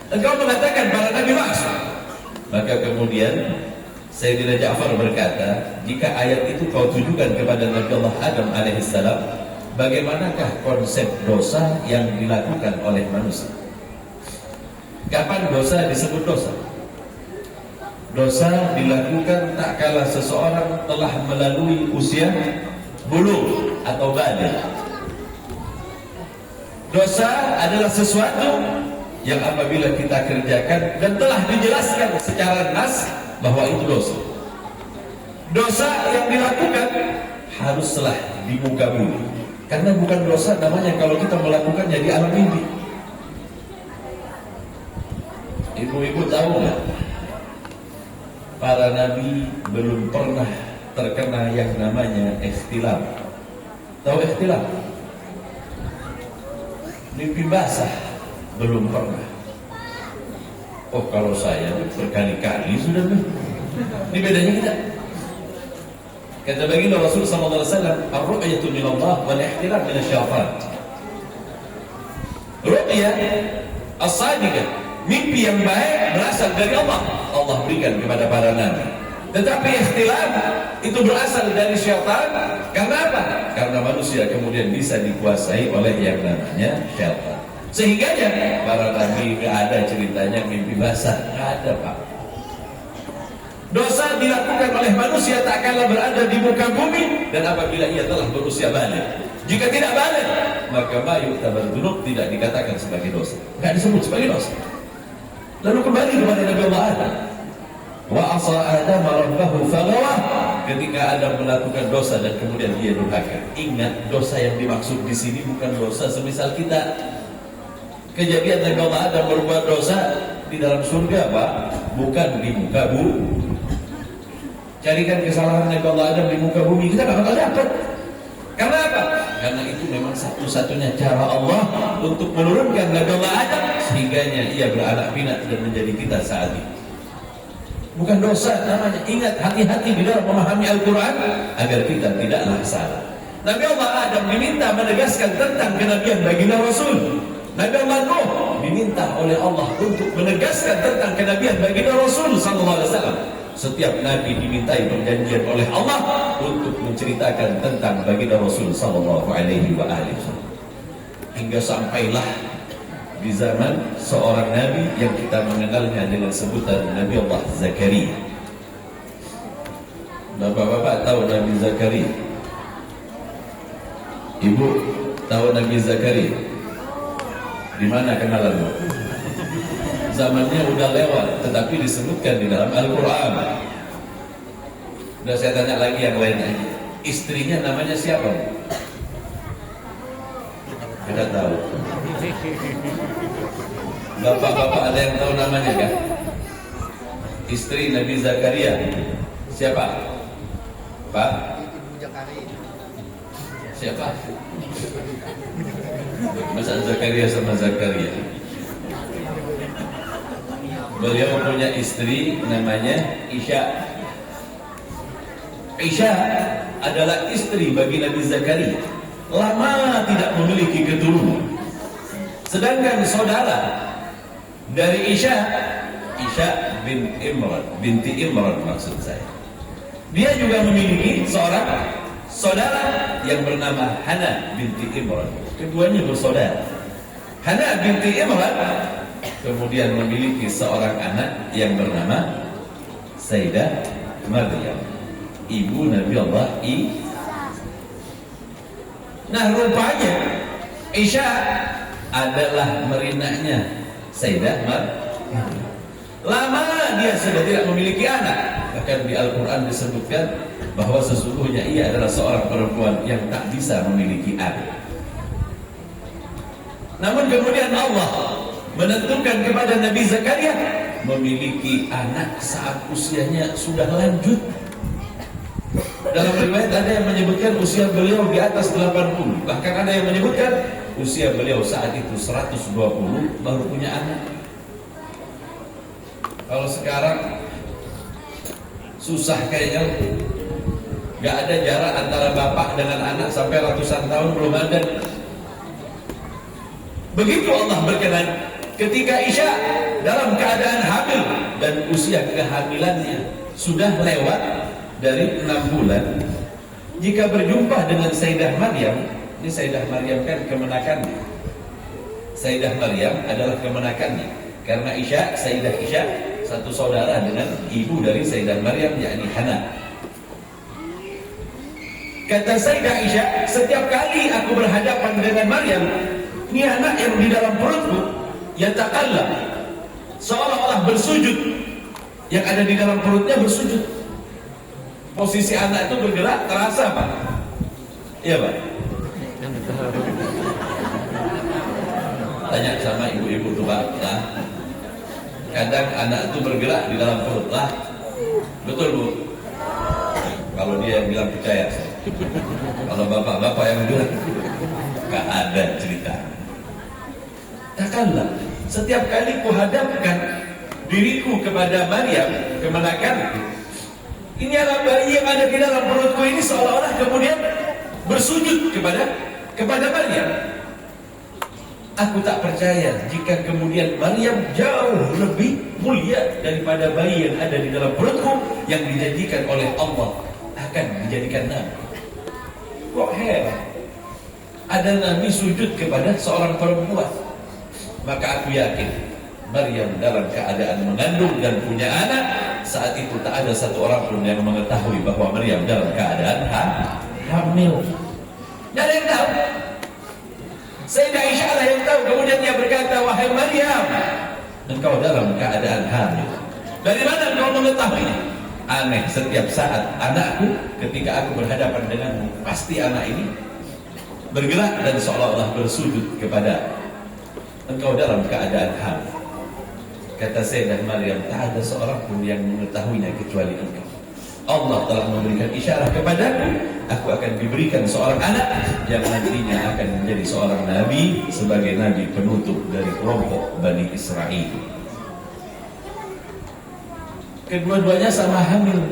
Engkau mengatakan para nabi maksum. Maka kemudian Sayyidina Ja'far berkata, jika ayat itu kau tujukan kepada Nabi Allah Adam alaihissalam, bagaimanakah konsep dosa yang dilakukan oleh manusia? Kapan dosa disebut dosa? Dosa dilakukan tak kala seseorang telah melalui usia bulugh atau baligh. Dosa adalah sesuatu yang apabila kita kerjakan dan telah dijelaskan secara nas bahwa itu dosa. Dosa yang dilakukan haruslah di muka bumi. Karena bukan dosa namanya kalau kita melakukannya di alam mimpi. Ibu-ibu tahu nggak? Para nabi belum pernah terkena yang namanya ikhtilaf. Tahu ikhtilaf? Mimpi basah belum pernah. Oh, kalau saya berkali-kali sudah. Ini bedanya kita. Kata baginda Rasul sallallahu alaihi wasallam, ar-ru'yatu min Allah wal ihtilaf min asy-syaitan. Ru'ya as-sadiqah, mimpi yang baik berasal dari Allah. Allah berikan kepada para nabi. Tetapi ikhtilaf itu berasal dari syaitan. Karena apa? Karena manusia kemudian bisa dikuasai oleh yang namanya syaitan. Sehingga para nabi gak ada ceritanya mimpi basah. Gak ada, Pak. Dosa dilakukan oleh manusia tak kala berada di muka bumi dan apabila ia telah berusia balik. Jika tidak balik, maka bayu tabardunuk tidak dikatakan sebagai dosa. Gak disebut sebagai dosa. Lalu kembali kepada Nabi Allah Adam. Wa asa Adam rabbahu faghawah. Ketika Adam melakukan dosa dan kemudian dia durhaka. Ingat, dosa yang dimaksud di sini bukan dosa semisal kita. Kejadian Nabi Allah Adam berbuat dosa di dalam surga, Pak, bukan di muka bumi. Carikan kesalahan Nabi Allah Adam di muka bumi, kita gak bakal dapat. Karena apa? Karena itu memang satu-satunya cara Allah untuk menurunkan Nabi Allah Adam sehingganya ia beranak pinak dan menjadi kita saat ini. Bukan dosa namanya. Ingat, hati-hati di dalam memahami Al-Quran agar kita tidaklah salah. Nabi Allah Adam diminta menegaskan tentang kenabian baginda Rasul. Nabi Allah Nuh diminta oleh Allah untuk menegaskan tentang kenabian baginda Rasul sallallahu alaihi wasallam. Setiap nabi dimintai perjanjian oleh Allah untuk menceritakan tentang baginda Rasul sallallahu alaihi wasallam. Hingga sampailah di zaman seorang nabi yang kita mengenalnya dengan sebutan Nabi Allah Zakaria. Bapak-bapak tahu Nabi Zakaria? Ibu tahu Nabi Zakaria? Di mana kenalanmu? Zamannya udah lewat, tetapi disebutkan di dalam Al-Quran. Udah, saya tanya lagi yang lainnya. Istrinya namanya siapa? Tidak tahu. Bapak-bapak ada yang tahu namanya kan? Istri Nabi Zakaria siapa? Pak? Siapa? Mas Zakaria sama Zakaria. Beliau punya istri namanya Isya. Isya adalah istri bagi Nabi Zakaria. Lama tidak memiliki keturunan. Sedangkan saudara dari Isya binti Imran maksud saya, dia juga memiliki seorang saudara yang bernama Hana binti Imran. Keduanya bersaudara. Hana binti Imran kemudian memiliki seorang anak yang bernama Sayyidah Maryam, ibu Nabi Allah Isa. Nah, rupanya Isya adalah merinaknya Sayyidah Maryam. Lama dia sudah tidak memiliki anak. Bahkan di Al-Quran disebutkan bahwa sesungguhnya ia adalah seorang perempuan yang tak bisa memiliki anak. Namun kemudian Allah menentukan kepada Nabi Zakaria memiliki anak saat usianya sudah lanjut. Dalam riwayat ada yang menyebutkan usia beliau di atas 80. Bahkan ada yang menyebutkan usia beliau saat itu 120 baru punya anak. Kalau sekarang susah kayaknya. Gak ada jarak antara bapak dengan anak sampai ratusan tahun belum ada. Begitu Allah berkenan ketika Isya dalam keadaan hamil dan usia kehamilannya sudah lewat dari 6 bulan, jika berjumpa dengan Sayyidah Maryam, ini Sayyidah Maryam kan kemenakannya. Sayyidah Maryam adalah kemenakannya karena Sayyidah Isya satu saudara dengan ibu dari Sayyidah Maryam, yakni Hana. Kata Sayyidah Isya, setiap kali aku berhadapan dengan Maryam, ini anak yang di dalam perutku, yatakallam, seolah-olah bersujud, yang ada di dalam perutnya bersujud. Posisi anak itu bergerak, terasa Pak? Iya Pak? Tanya sama ibu-ibu tuh Pak. Nah, kadang anak itu bergerak di dalam perut lah. Betul Bu? Kalau dia yang bilang percaya. Kalau bapak-bapak yang bilang gak ada cerita. Takkanlah setiap kali kuhadapkan diriku kepada Maryam, kemenakanku, ini adalah bayi yang ada di dalam perutku ini seolah-olah kemudian bersujud kepada Maryam. Aku tak percaya jika kemudian Maryam jauh lebih mulia daripada bayi yang ada di dalam perutku yang dijanjikan oleh Allah akan dijadikan nabi. Kok heran? Ada nabi sujud kepada seorang perempuan. Maka aku yakin Maryam dalam keadaan mengandung dan punya anak, saat itu tak ada satu orang pun yang mengetahui bahwa Maryam dalam keadaan hamil. Tidak ada yang tahu. Sayyidah Isya lah yang tahu. Kemudian dia berkata, wahai Maryam, engkau dalam keadaan hamil. Dari mana engkau mengetahuinya? Aneh, setiap saat anakku ketika aku berhadapan denganmu, pasti anak ini bergerak dan seolah-olah bersujud kepada engkau dalam keadaan hamil. Kata Sayyidah Maryam, tak ada seorang pun yang mengetahuinya kecuali engkau. Allah telah memberikan isyarat kepadaku, aku akan diberikan seorang anak yang nantinya akan menjadi seorang nabi sebagai nabi penutup dari kelompok Bani Israel. Kedua-duanya sama hamil,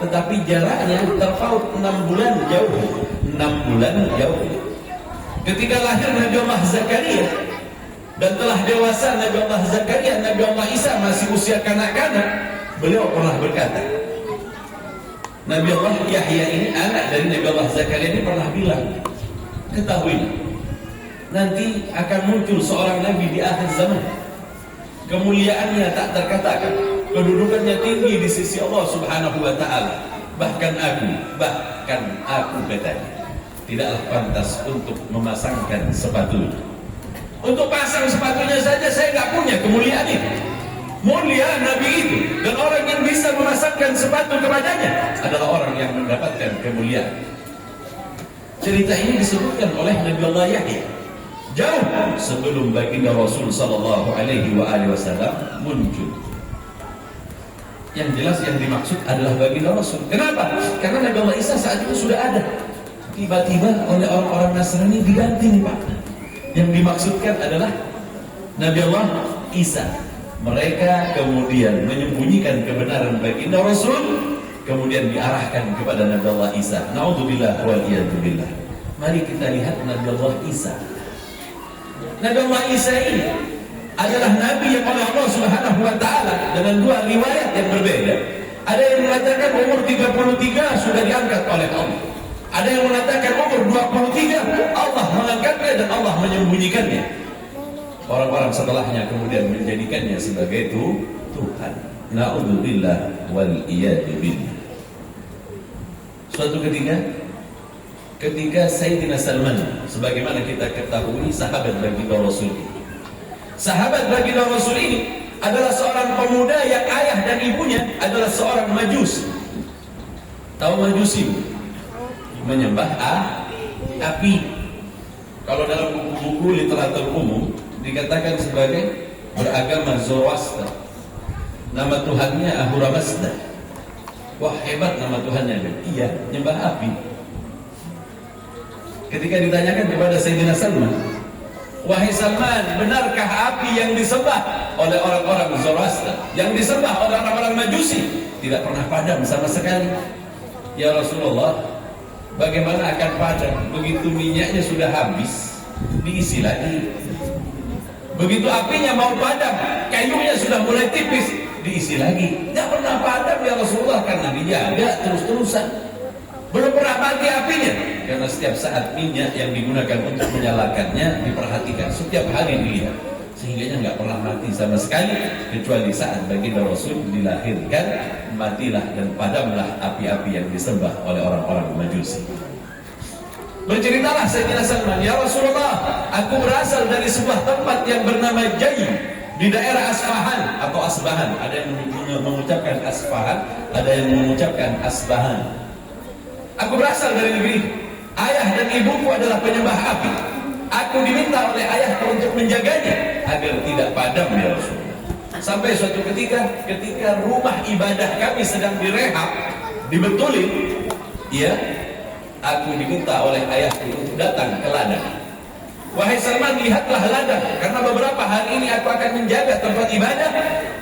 tetapi jaraknya terpaut 6 bulan jauh. 6 bulan jauh. Ketika lahir Nabi Allah Zakaria dan telah dewasa Nabi Allah Zakaria, Nabi Allah Isa masih usia kanak-kanak, beliau pernah berkata, Nabi Allah Yahya ini, anak dari Nabi Allah Zakaria ini, pernah bilang, ketahui, nanti akan muncul seorang Nabi di akhir zaman, kemuliaannya tak terkatakan, kedudukannya tinggi di sisi Allah Subhanahu wa Ta'ala. Bahkan aku katanya, tidaklah pantas untuk memasangkan sepatu. Untuk pasang sepatunya saja saya nggak punya kemuliaan itu. Mulia Nabi itu, dan orang yang bisa memasangkan sepatu kepadanya adalah orang yang mendapatkan kemuliaan. Cerita ini disebutkan oleh Nabi Allah Yahya jauh sebelum baginda Rasul sallallahu alaihi wasallam muncul. Yang jelas yang dimaksud adalah baginda Rasul. Kenapa? Karena Nabi Allah Isa saat itu sudah ada. Tiba-tiba oleh orang-orang Nasrani diganti nih Pak. Yang dimaksudkan adalah Nabi Allah Isa. Mereka kemudian menyembunyikan kebenaran baginda Rasul, kemudian diarahkan kepada Nabi Allah Isa. Na'udzubillah wal iyadzubillah. Mari kita lihat Nabi Allah Isa. Nabi Allah Isa ini adalah Nabi yang oleh Allah Subhanahu wa Ta'ala dengan 2 riwayat yang berbeda. Ada yang mengatakan umur 33 sudah diangkat oleh Allah. Ada yang mengatakan umur 23 Allah mengangkatnya dan Allah menyembunyikannya. Orang-orang setelahnya kemudian menjadikannya sebagai Tuhan. Na'udzubillah wal iyadzubillah. Suatu ketika Sayyidina Salman, sebagaimana kita ketahui, sahabat baginda Rasul ini. Sahabat baginda Rasul ini adalah seorang pemuda yang ayah dan ibunya adalah seorang Majus. Tahu Majusi? Menyembah api. Kalau dalam buku-buku literatur umum dikatakan sebagai beragama Zoroaster. Nama Tuhannya Ahura Mazda. Wah, hebat nama Tuhannya. Iya, nyembah api. Ketika ditanyakan kepada Sayyidina Salman, wahai Salman, benarkah api yang disembah oleh orang-orang Zoroaster, yang disembah oleh orang-orang Majusi, tidak pernah padam sama sekali? Ya Rasulullah, bagaimana akan padam? Begitu minyaknya sudah habis, diisi lagi. Begitu apinya mau padam, kayunya sudah mulai tipis, diisi lagi. Tidak pernah padam ya Rasulullah, karena dijaga terus-terusan. Belum pernah mati apinya, karena setiap saat minyak yang digunakan untuk menyalakannya diperhatikan, setiap hari dilihat, sehingga nggak pernah mati sama sekali, kecuali saat baginda Rasul dilahirkan, matilah dan padamlah api-api yang disembah oleh orang-orang Majusi. Berceritalah Sayyidina Salman, ya Rasulullah, aku berasal dari sebuah tempat yang bernama Jai di daerah Asfahan atau Asbahan. Ada yang mengucapkan Asfahan, ada yang mengucapkan Asbahan. Aku berasal dari negeri. Ayah dan ibuku adalah penyembah api. Aku diminta oleh ayahku untuk menjaganya agar tidak padam ya Rasulullah. Sampai suatu ketika rumah ibadah kami sedang direhab, dibetulin, ya, aku diminta oleh ayahku untuk datang ke ladang. Wahai Salman, lihatlah ladang, karena beberapa hari ini aku akan menjaga tempat ibadah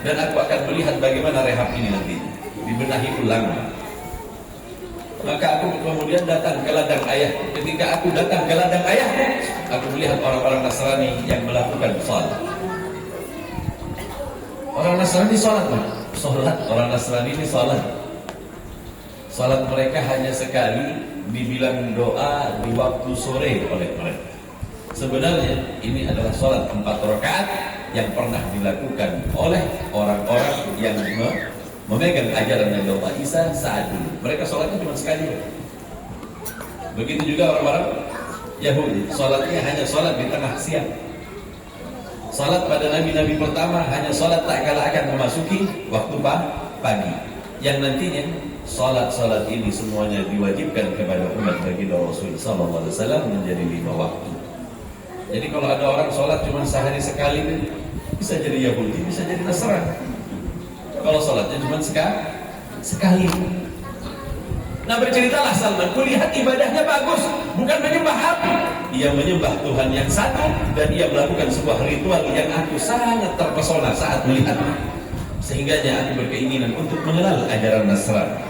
dan aku akan melihat bagaimana rehab ini nanti dibenahi ulang. Maka aku kemudian datang ke ladang ayahku. Ketika aku datang ke ladang ayahku, aku melihat orang-orang Nasrani yang melakukan sholat. Orang Nasrani sholat, orang Nasrani ini sholat. Sholat mereka hanya sekali, dibilang doa di waktu sore oleh mereka. Sebenarnya ini adalah sholat 4 rakaat yang pernah dilakukan oleh orang-orang yang memegang ajaran Nabi Allah Isa saat dulu. Mereka sholatnya cuma sekali. Begitu juga orang-orang Yahudi, sholatnya hanya sholat di tengah siang. Sholat pada nabi-nabi pertama hanya sholat tak kala akan memasuki waktu pagi. Yang nantinya sholat-sholat ini semuanya diwajibkan kepada umat baginda Rasul sallallahu alaihi wasallam menjadi 5 waktu. Jadi kalau ada orang sholat cuma sehari sekali, bisa jadi Yahudi, bisa jadi Nasrani. Kalau sholatnya cuma sekali. Nah, berceritalah Salman, kulihat ibadahnya bagus, bukan menyembah api. Ia menyembah Tuhan yang satu dan ia melakukan sebuah ritual yang aku sangat terpesona saat melihatnya. Sehingganya aku berkeinginan untuk mengenal ajaran Nasrani.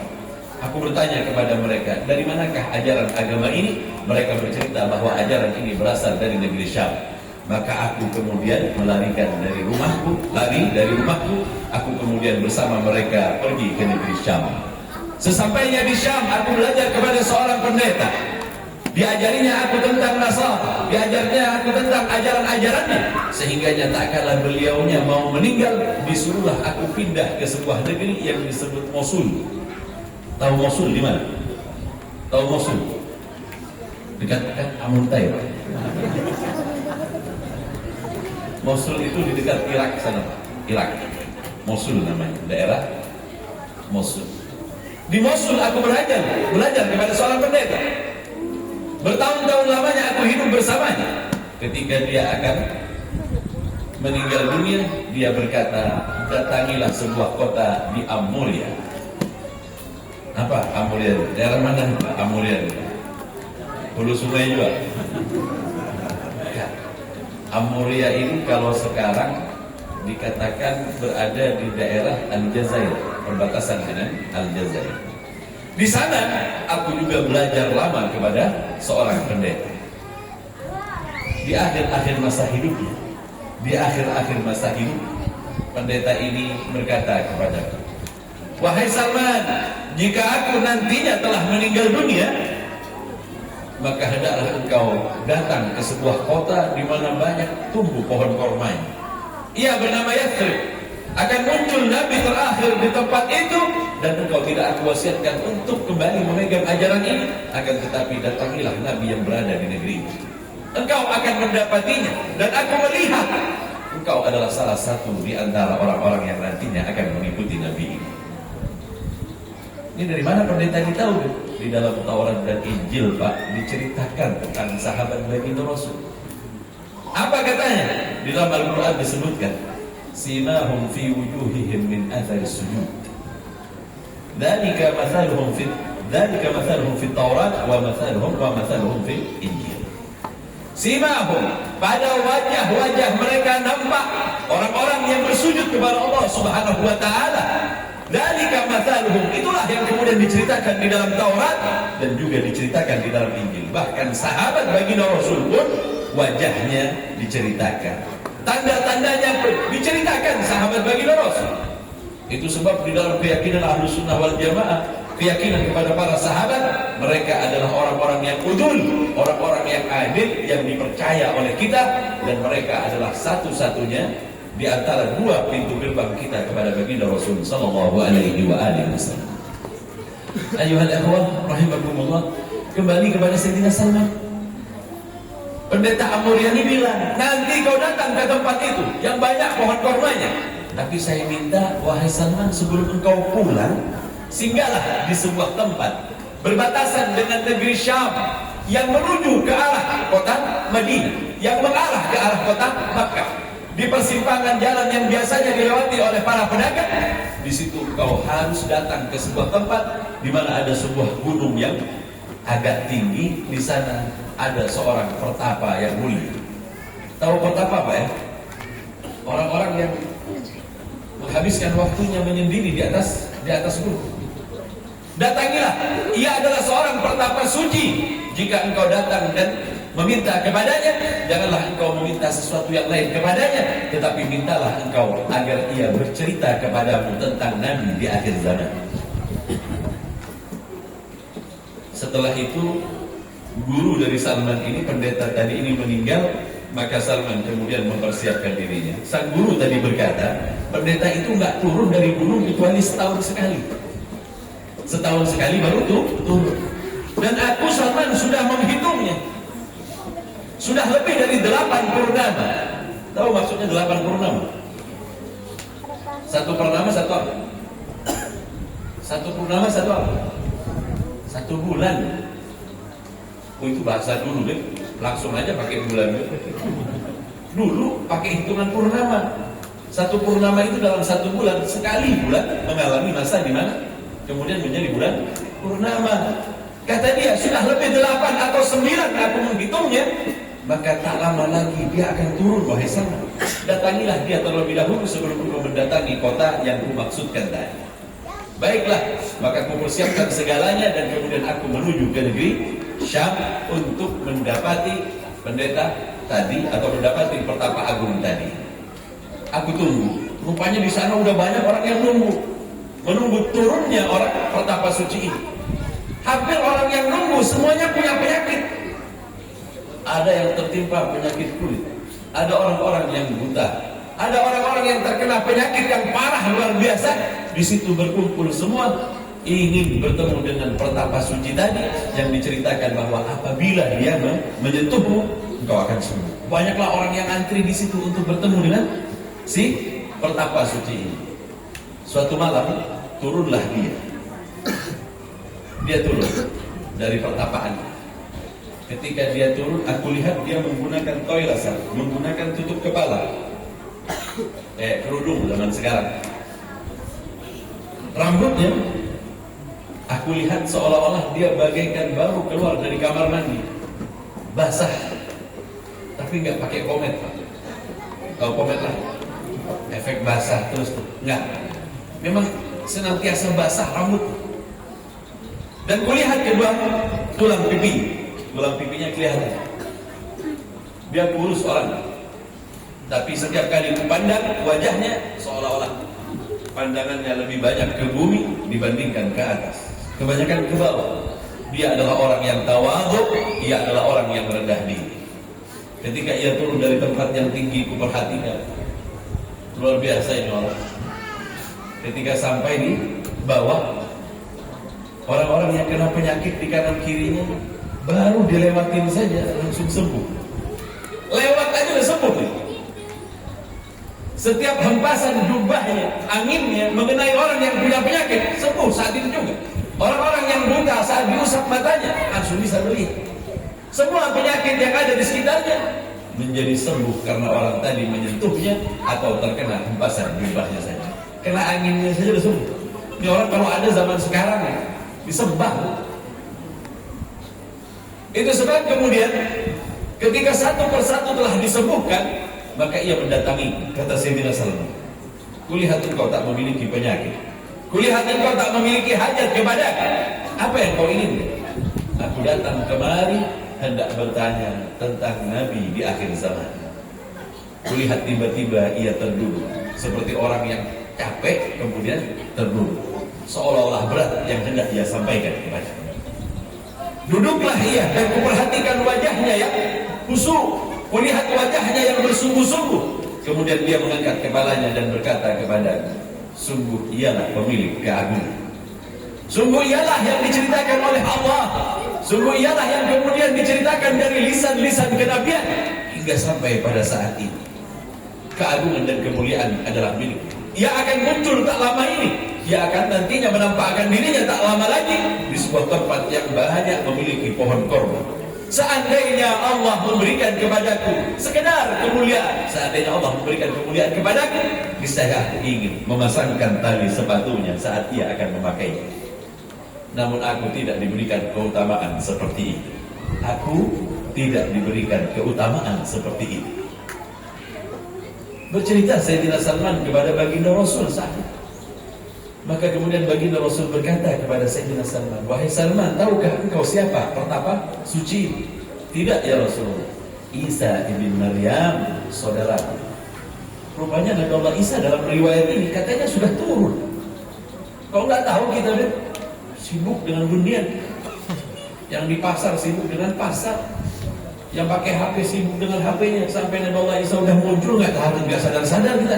Aku bertanya kepada mereka, dari manakah ajaran agama ini? Mereka bercerita bahwa ajaran ini berasal dari negeri Syam. Maka aku kemudian lari dari rumahku, aku kemudian bersama mereka pergi ke negeri Syam. Sesampainya di Syam, aku belajar kepada seorang pendeta. Diajarinya aku tentang Nasrani, diajarnya aku tentang ajaran-ajarannya. Sehingganya tak kala beliaunya mau meninggal, disuruhlah aku pindah ke sebuah negeri yang disebut Mosul. Tahu Mosul di mana? Tahu Mosul? Dekat Amuntai. Mosul itu di dekat Irak sana, Irak. Mosul namanya, daerah Mosul. Di Mosul aku belajar kepada seorang pendeta. Bertahun-tahun lamanya aku hidup bersamanya. Ketika dia akan meninggal dunia, dia berkata, datangilah sebuah kota di Amuria. Apa Amuria? Daerah mana Amuria? Hulu Sungai juga. Amuria ini kalau sekarang dikatakan berada di daerah Aljazair, perbatasan dengan Aljazair. Di sana aku juga belajar lama kepada seorang pendeta. Di akhir-akhir masa hidupnya, pendeta ini berkata kepadaku, wahai Salman, jika aku nantinya telah meninggal dunia, maka hendaklah engkau datang ke sebuah kota di mana banyak tumbuh pohon kormanya. Ia bernama Yathrib. Akan muncul Nabi terakhir di tempat itu, dan engkau tidak aku wasiatkan untuk kembali memegang ajaran ini. Akan tetapi datangilah Nabi yang berada di negeri ini. Engkau akan mendapatinya, dan aku melihat engkau adalah salah satu di antara orang-orang yang nantinya akan mengikuti Nabi ini. Ini dari mana pendeta ini tahu? Di dalam Taurat dan Injil, Pak, diceritakan tentang sahabat baginda Rasul. Apa katanya? Di dalam Al-Quran disebutkan, simahum fi wujuhihim min athari sujud. Dzalika mathaluhum fi Taurat wa mathaluhum fi Injil. Simahum, pada wajah-wajah mereka nampak orang-orang yang bersujud kepada Allah Subhanahu wa taala. Dzalika mathaluhum, itulah yang kemudian diceritakan di dalam Taurat dan juga diceritakan di dalam Injil. Bahkan sahabat baginda Rasul pun wajahnya diceritakan. Tanda-tandanya diceritakan sahabat baginda Rasul. Itu sebab di dalam keyakinan Ahlus Sunnah wal Jamaah, keyakinan kepada para sahabat, mereka adalah orang-orang yang udul, orang-orang yang adil, yang dipercaya oleh kita, dan mereka adalah satu-satunya di antara dua pintu gerbang kita kepada baginda Rasul sallallahu alaihi wasallam. Ayuhal ikhwah rahimakumullah, kembali kepada Sayyidina Salman. Pendeta Amuria ini bilang, nanti kau datang ke tempat itu yang banyak pohon kormanya. Tapi saya minta, wahai Salman, sebelum engkau pulang, singgahlah di sebuah tempat berbatasan dengan negeri Syam yang menuju ke arah kota Madinah, yang mengarah ke arah kota Makkah. Di persimpangan jalan yang biasanya dilewati oleh para pedagang, di situ engkau harus datang ke sebuah tempat di mana ada sebuah gunung yang agak tinggi. Di sana ada seorang pertapa yang mulia. Tahu pertapa apa ya? Orang-orang yang menghabiskan waktunya menyendiri di atas gunung. Datangilah, ia adalah seorang pertapa suci. Jika engkau datang dan meminta kepadanya, janganlah engkau meminta sesuatu yang lain kepadanya, tetapi mintalah engkau agar ia bercerita kepadamu tentang Nabi di akhir zaman. Setelah itu, guru dari Salman ini, pendeta tadi ini meninggal, maka Salman kemudian mempersiapkan dirinya. Sang guru tadi berkata, pendeta itu nggak turun dari gunung kecuali setahun sekali. Setahun sekali baru turun. Dan aku Salman sudah menghitungnya. Sudah lebih dari 8 purnama. Tahu maksudnya 8 purnama? Satu purnama satu apa? Satu purnama satu apa? Satu bulan. Oh, itu bahasa dulu deh. Langsung aja pakai bulan. Dulu pakai hitungan purnama. Satu purnama itu dalam satu bulan, sekali bulan mengalami masa di mana kemudian menjadi bulan purnama. Kata dia, sudah lebih 8 atau 9 aku menghitungnya, maka tak lama lagi dia akan turun, wahai Salman. datangilah dia terlebih dahulu sebelum engkau mendatangi kota yang kumaksudkan tadi. Baiklah, maka kupersiapkan segalanya dan kemudian aku menuju ke negeri Syam untuk mendapati pendeta tadi atau mendapati pertapa agung tadi. Aku tunggu. Rupanya di sana udah banyak orang yang menunggu turunnya orang pertapa suci ini. Hampir orang yang nunggu semuanya punya penyakit. Ada yang tertimpa penyakit kulit, ada orang-orang yang buta, ada orang-orang yang terkena penyakit yang parah luar biasa. Di situ berkumpul semua ingin bertemu dengan pertapa suci tadi yang diceritakan bahwa apabila dia menyentuhmu, engkau akan sembuh. Banyaklah orang yang antri di situ untuk bertemu dengan si pertapa suci ini. Suatu malam turunlah dia. Dia turun dari pertapaan. Ketika dia turun, aku lihat dia menggunakan toilasan, menggunakan tutup kepala, kerudung zaman sekarang. Rambutnya, aku lihat seolah-olah dia bagaikan baru keluar dari kamar mandi, basah, tapi nggak pakai pomade, Pak. Tahu pomade lah, efek basah terus, nggak. Memang senantiasa basah rambut. Dan kulihat kedua tulang pipinya kelihatan. Dia kurus orang, tapi setiap kali kupandang wajahnya seolah-olah pandangannya lebih banyak ke bumi dibandingkan ke atas, kebanyakan ke bawah. Dia adalah orang yang tawadhu, ia adalah orang yang rendah diri. Ketika ia turun dari tempat yang tinggi, kuperhatikan luar biasa ini orang. Ketika sampai di bawah, orang-orang yang kena penyakit di kanan kirinya baru dilewatin saja langsung sembuh. Lewat aja udah sembuh nih. Setiap hempasan jubahnya, anginnya mengenai orang yang punya penyakit, sembuh saat itu juga. Orang-orang yang buta saat diusap matanya langsung bisa melihat. Semua penyakit yang ada di sekitarnya menjadi sembuh karena orang tadi menyentuhnya atau terkena hempasan jubahnya saja. Kena anginnya saja sudah sembuh. Ini orang kalau ada zaman sekarang ya, disembah. Itu sebab kemudian ketika satu persatu telah disembuhkan, maka ia mendatangi, kata Sayyidina Salman, kulihat engkau tak memiliki penyakit, kulihat engkau tak memiliki hajat kepadaku. Apa yang kau inginkan? Aku datang kemari hendak bertanya tentang Nabi di akhir zaman. Kulihat tiba-tiba ia terduduk seperti orang yang capek kemudian terduduk, seolah-olah berat yang hendak ia sampaikan kepadanya. Duduklah ia dan kuperhatikan wajahnya yang khusyuk. Kulihat wajahnya yang bersungguh-sungguh. Kemudian dia mengangkat kepalanya dan berkata kepadaku, sungguh ialah pemilik keagungan. Sungguh ialah yang diceritakan oleh Allah. Sungguh ialah yang kemudian diceritakan dari lisan-lisan kenabian hingga sampai pada saat ini. Keagungan dan kemuliaan adalah milik. Ia akan muncul tak lama ini. Ia akan nantinya menampakkan dirinya tak lama lagi di sebuah tempat yang banyak memiliki pohon korma. Seandainya Allah memberikan kepadaku sekedar kemuliaan, seandainya Allah memberikan kemuliaan kepadaku, niscaya aku ingin memasangkan tali sepatunya saat ia akan memakainya. Namun aku tidak diberikan keutamaan seperti itu. Aku tidak diberikan keutamaan seperti itu. Bercerita Sayyidina Salman kepada baginda Rasul saat itu. Maka kemudian baginda Rasul berkata kepada Sayyidina Salman, wahai Salman, tahukah engkau siapa pertapa suci? Tidak ya Rasulullah. Isa ibn Maryam, saudara. Rupanya Nabi Allah Isa dalam riwayat ini katanya sudah turun. Kau nggak tahu kita deh, sibuk dengan dunia. Yang di pasar sibuk dengan pasar, yang pakai HP sibuk dengan HP-nya. Sampai Nabi Allah Isa sudah muncul nggak sadar-sadar kita.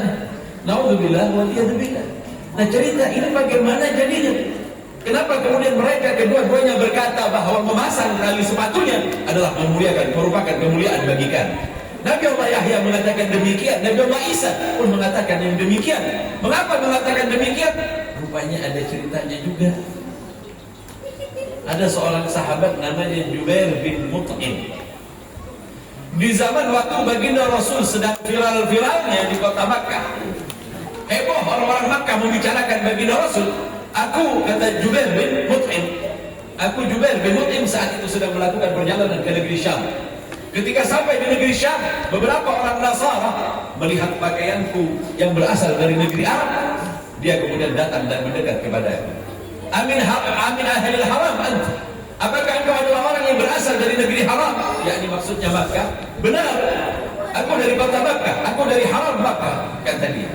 Naudzubillah wa iyadzubillah. Nah cerita ini bagaimana jadinya? Kenapa kemudian mereka kedua-duanya berkata bahwa memasang tali sepatunya adalah memuliakan, merupakan kemuliaan bagi kami. Nabi Allah Yahya mengatakan demikian, Nabi Allah Isa pun mengatakan yang demikian. Mengapa mengatakan demikian? Rupanya ada ceritanya juga. Ada seorang sahabat namanya Jubair bin Mut'im. Di zaman waktu baginda Rasul sedang viral-viralnya di kota Makkah, heboh orang-orang Makkah membicarakan baginda Rasul. Aku, kata Jubair bin Mut'im, aku Jubair bin Mut'im saat itu sedang melakukan perjalanan ke negeri Syam. Ketika sampai di negeri Syam, beberapa orang Nasara melihat pakaianku yang berasal dari negeri Arab. Dia kemudian datang dan mendekat kepadaku. Amin ahlil haram anta. Apakah engkau adalah orang yang berasal dari negeri haram? Yakni maksudnya Makkah. Benar. Aku dari kota Makkah. Aku dari haram Makkah, kata dia.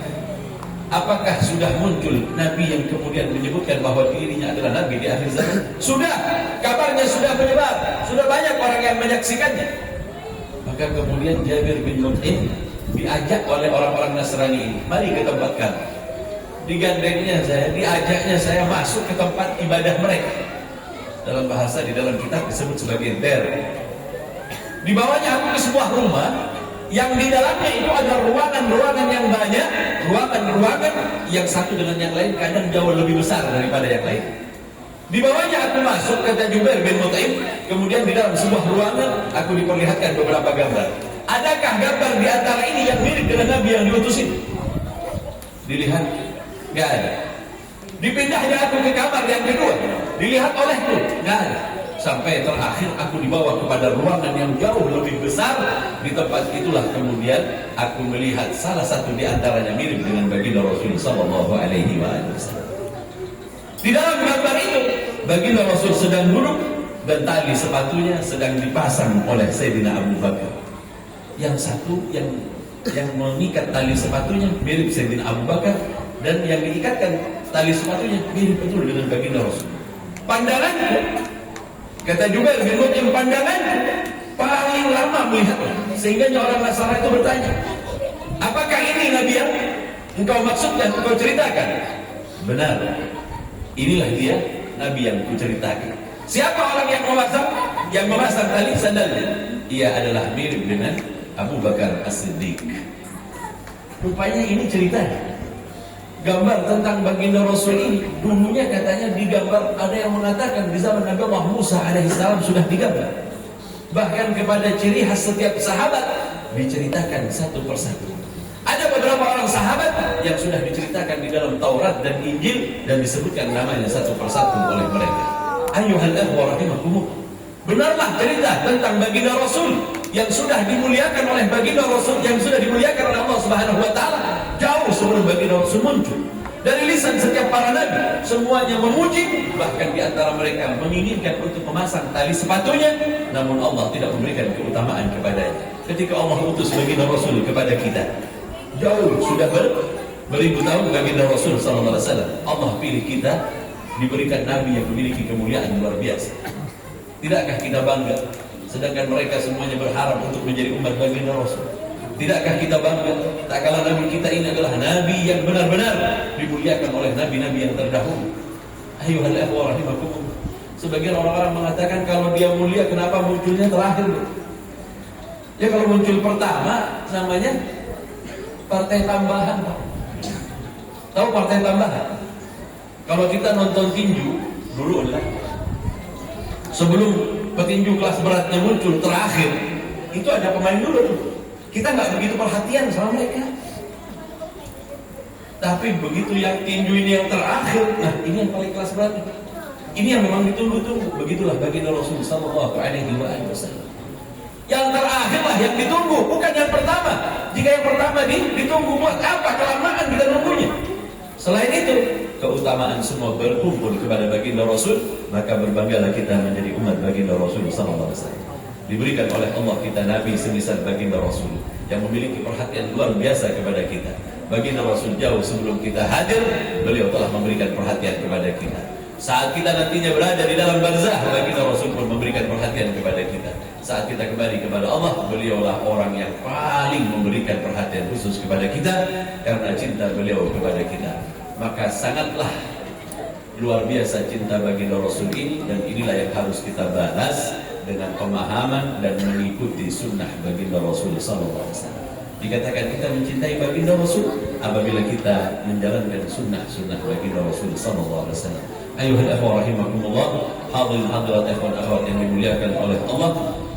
Apakah sudah muncul Nabi yang kemudian menyebutkan bahwa dirinya adalah Nabi di akhir zaman? Sudah. Kabarnya sudah menyebar. Sudah banyak orang yang menyaksikannya. Maka kemudian Jabir bin Mut'im diajak oleh orang-orang Nasrani ini. Mari ke tempat kami. Digandengnya saya, diajaknya saya masuk ke tempat ibadah mereka. Dalam bahasa di dalam kitab disebut sebagai der. Dibawanya aku ke sebuah rumah yang di dalamnya itu ada ruangan-ruangan yang banyak, ruangan-ruangan yang satu dengan yang lain kadang jauh lebih besar daripada yang lain. Dibawanya aku masuk, kata Jubair bin Mut'im, kemudian di dalam sebuah ruangan aku diperlihatkan beberapa gambar. Adakah gambar di antara ini yang mirip dengan Nabi yang diutus ini? Dilihat, nggak ada. Dipindahnya aku ke kamar yang kedua, dilihat olehku, nggak ada. Sampai terakhir aku dibawa kepada ruangan yang jauh lebih besar. Di tempat itulah kemudian aku melihat salah satu di antaranya mirip dengan baginda Rasul sallallahu alaihi wasallam. Di dalam gambar itu baginda Rasul sedang duduk dan tali sepatunya sedang dipasang oleh Sayyidina Abu Bakar. Yang satu yang mengikat tali sepatunya mirip Sayyidina Abu Bakar, dan yang diikatkan tali sepatunya mirip betul dengan baginda Rasul. Pandanganku, kata Jubair bin Mut'im, pandanganku paling lama melihatnya, sehingga orang Nasara itu bertanya, apakah ini Nabi yang engkau maksudkan, engkau ceritakan? Benar, inilah dia Nabi yang kuceritakan. Siapa orang yang memasang tali sandalnya? Ia adalah mirip dengan Abu Bakar As-Siddiq. Rupanya ini ceritanya. Gambar tentang baginda Rasul ini dulunya katanya digambar, ada yang mengatakan di zaman Nabi Allah Musa alaihissalam sudah digambar. Bahkan kepada ciri khas setiap sahabat diceritakan satu persatu. Ada beberapa orang sahabat yang sudah diceritakan di dalam Taurat dan Injil dan disebutkan namanya satu persatu oleh mereka. Ayyuhal ikhwah rahimakumullah. Benarlah cerita tentang baginda Rasul yang sudah dimuliakan oleh baginda Rasul, yang sudah dimuliakan oleh Allah Subhanahu wa taala jauh sebelum baginda Rasul muncul. Dari lisan setiap para nabi semuanya memuji, bahkan di antara mereka menginginkan untuk memasang tali sepatunya, namun Allah tidak memberikan keutamaan kepadanya. Ketika Allah utus baginda Rasul kepada kita, jauh sudah beribu tahun baginda Rasul sallallahu alaihi wasallam, Allah pilih kita, diberikan nabi yang memiliki kemuliaan luar biasa. Tidakkah kita bangga? Sedangkan mereka semuanya berharap untuk menjadi umat baginda Rasul. Tidakkah kita bangga? Tak kala nabi kita ini adalah nabi yang benar-benar dimuliakan oleh nabi-nabi yang terdahulu. Ayyuhal ikhwah rahimakumullah. Sebagian orang-orang mengatakan kalau dia mulia kenapa munculnya terakhir? Ya kalau muncul pertama namanya partai tambahan. Tahu partai tambahan? Kalau kita nonton tinju dulu lah, sebelum petinju kelas beratnya muncul terakhir, itu ada pemain dulu tuh. Kita nggak begitu perhatian sama mereka. Tapi begitu yang tinju ini yang terakhir, nah ini yang paling kelas berat. Ini yang memang ditunggu-tunggu. Begitulah baginda Rasul sallallahu alaihi wasallam. Yang terakhir lah yang ditunggu, bukan yang pertama. Jika yang pertama ditunggu, buat apa kelamaan kita nunggunya? Selain itu, keutamaan semua berkumpul kepada baginda Rasul, maka berbanggalah kita menjadi umat baginda Rasul sallallahu alaihi wasallam. Diberikan oleh Allah kita nabi semisal baginda Rasul yang memiliki perhatian luar biasa kepada kita. Baginda Rasul jauh sebelum kita hadir, beliau telah memberikan perhatian kepada kita. Saat kita nantinya berada di dalam barzah, baginda Rasul pun memberikan perhatian kepada kita. Saat kita kembali kepada Allah, beliaulah orang yang paling memberikan perhatian khusus kepada kita karena cinta beliau kepada kita. Maka sangatlah luar biasa cinta baginda Rasul ini, dan inilah yang harus kita balas dengan pemahaman dan mengikuti sunnah baginda Rasul sallallahu alaihi wasallam. Dikatakan kita mencintai baginda Rasul apabila kita menjalankan sunnah baginda Rasul sallallahu alaihi wasallam. Ayuhal ikhwah rahimakumullah, hadirin hadirat ikhwan akhwat yang dimuliakan oleh Allah,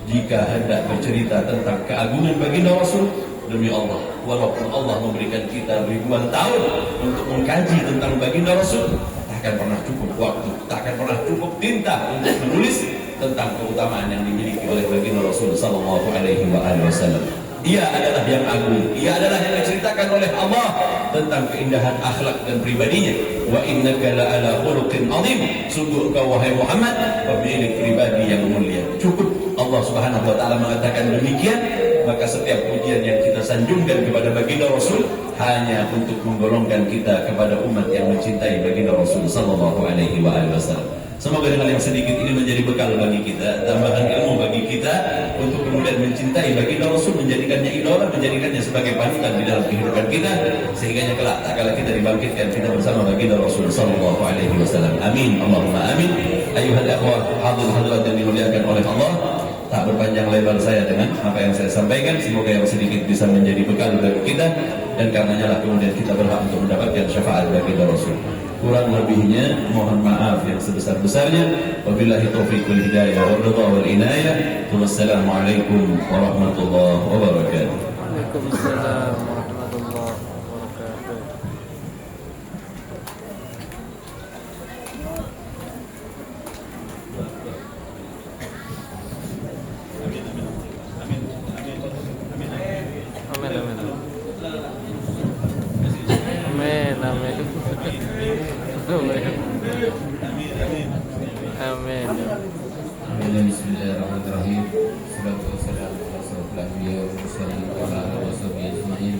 jika hendak bercerita tentang keagungan baginda Rasul, demi Allah, walaupun Allah memberikan kita ribuan tahun untuk mengkaji tentang baginda Rasul, tak akan pernah cukup waktu, tak akan pernah cukup tinta untuk menulis tentang keutamaan yang dimiliki oleh baginda Rasul sallallahu alaihi wasallam. Ia adalah yang agung, ia adalah yang diceritakan oleh Allah tentang keindahan akhlak dan pribadinya. Wa innaka la'ala khuluqin 'azim. Sungguh kau wahai Muhammad pemilik pribadi yang mulia. Cukup Allah Subhanahu wa taala mengatakan demikian, maka setiap pujian yang kita sanjungkan kepada baginda Rasul hanya untuk menggolongkan kita kepada umat yang mencintai baginda Rasul sallallahu alaihi wasallam. Semoga dengan yang sedikit ini menjadi bekal bagi kita, tambahan ilmu bagi kita untuk kemudian mencintai baginda Rasul, menjadikannya idola, menjadikannya sebagai panutan di dalam kehidupan kita, sehingga kelak tak kala kita dibangkitkan kita bersama baginda Rasul sallallahu alaihi wasallam. Amin, Allahumma amin. Ayuhal ikhwah, hadirin yang dimuliakan oleh Allah, tak berpanjang lebar saya dengan apa yang saya sampaikan. Semoga yang sedikit bisa menjadi bekal bagi kita, dan karenanya lah kemudian kita berhak untuk mendapatkan syafaat baginda Rasul. Kurang lebihnya mohon maaf yang sebesar-besarnya. Wabillahi taufiq wal hidayah wal ridha wal inayah. Wassalamualaikum warahmatullahi wabarakatuh. Waalaikumsalam warahmatullahi wabarakatuh. Amin. Amin. Bismillahirrahmanirrahim. Salatu wassalamu ala asyrofil anbiya wal mursalin wa ala alihi washabihi ajma'in.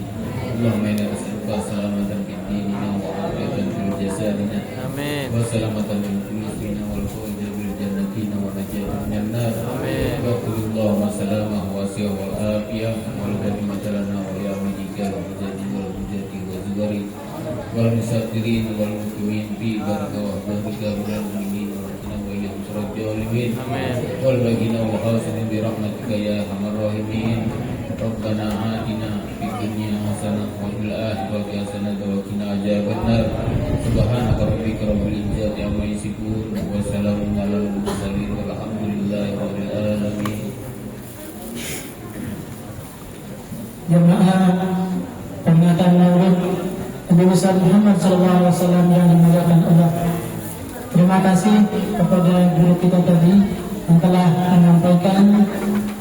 Allahumma inna nas'aluka salamatan fid dinina wa afiyatan fil jasadina. Amin. Wa salamatan min kulli fina wal fawza bil jannatina wa najatan minan nar. Amin. Wa Allahumma salamahu wa siya wal afiyah wal ghanimat lana wa ya majika wa mujadi wal mujadi wa zuwari wal musafirin wal mukimin fi baraka wa baraka wal mu'minin wa rabbina wa ilayhi surajjalimin. Amin. Wal bagina wa hasinin bi rahmatika ya arhamar rahimin. Rabbana atina fid dunya hasanah wa fil akhirati hasanah wa qina adzabannar. Subhanaka rabbika rabbil izzati amma yasifun wa salamun alal mursalin walhamdulillahi rabbil alamin. Jemaah peringatan Maulid Nabi besar Muhammad SAW yang dimuliakan Allah. Terima kasih kepada guru kita tadi yang telah menyampaikan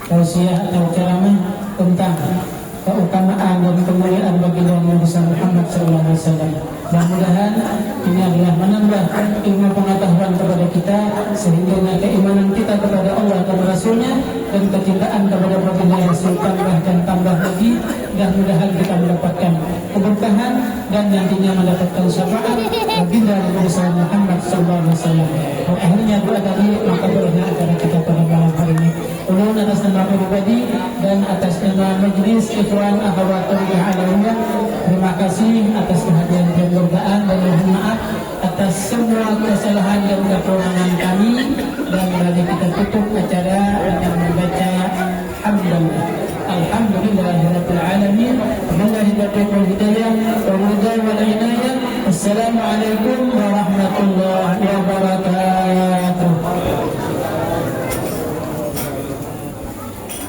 tausiah atau ceramah tentang keutamaan dan kemuliaan baginda Nabi besar Muhammad SAW. Mudah-mudahan ini adalah menambah ilmu pengetahuan kepada kita, sehingga keimanan kita kepada Allah dan Rasulnya dan kecintaan kepada baginda Rasul tambah dan tambah lagi. Mudah-mudahan kita mendapatkan keberkahan dan nantinya mendapatkan syafaat baginda Nabi besar Muhammad SAW. Akhirnya doa tadi, maka bolehlah acara kita pada malam hari ini. Ulun atas nama pribadi dan atas nama Majelis Ikhwan Akhwat Alawiyah, terima kasih atas kehadiran dan doaan, dan mohon maaf atas semua kesalahan dan kekurangan kami, dan mari kita tutup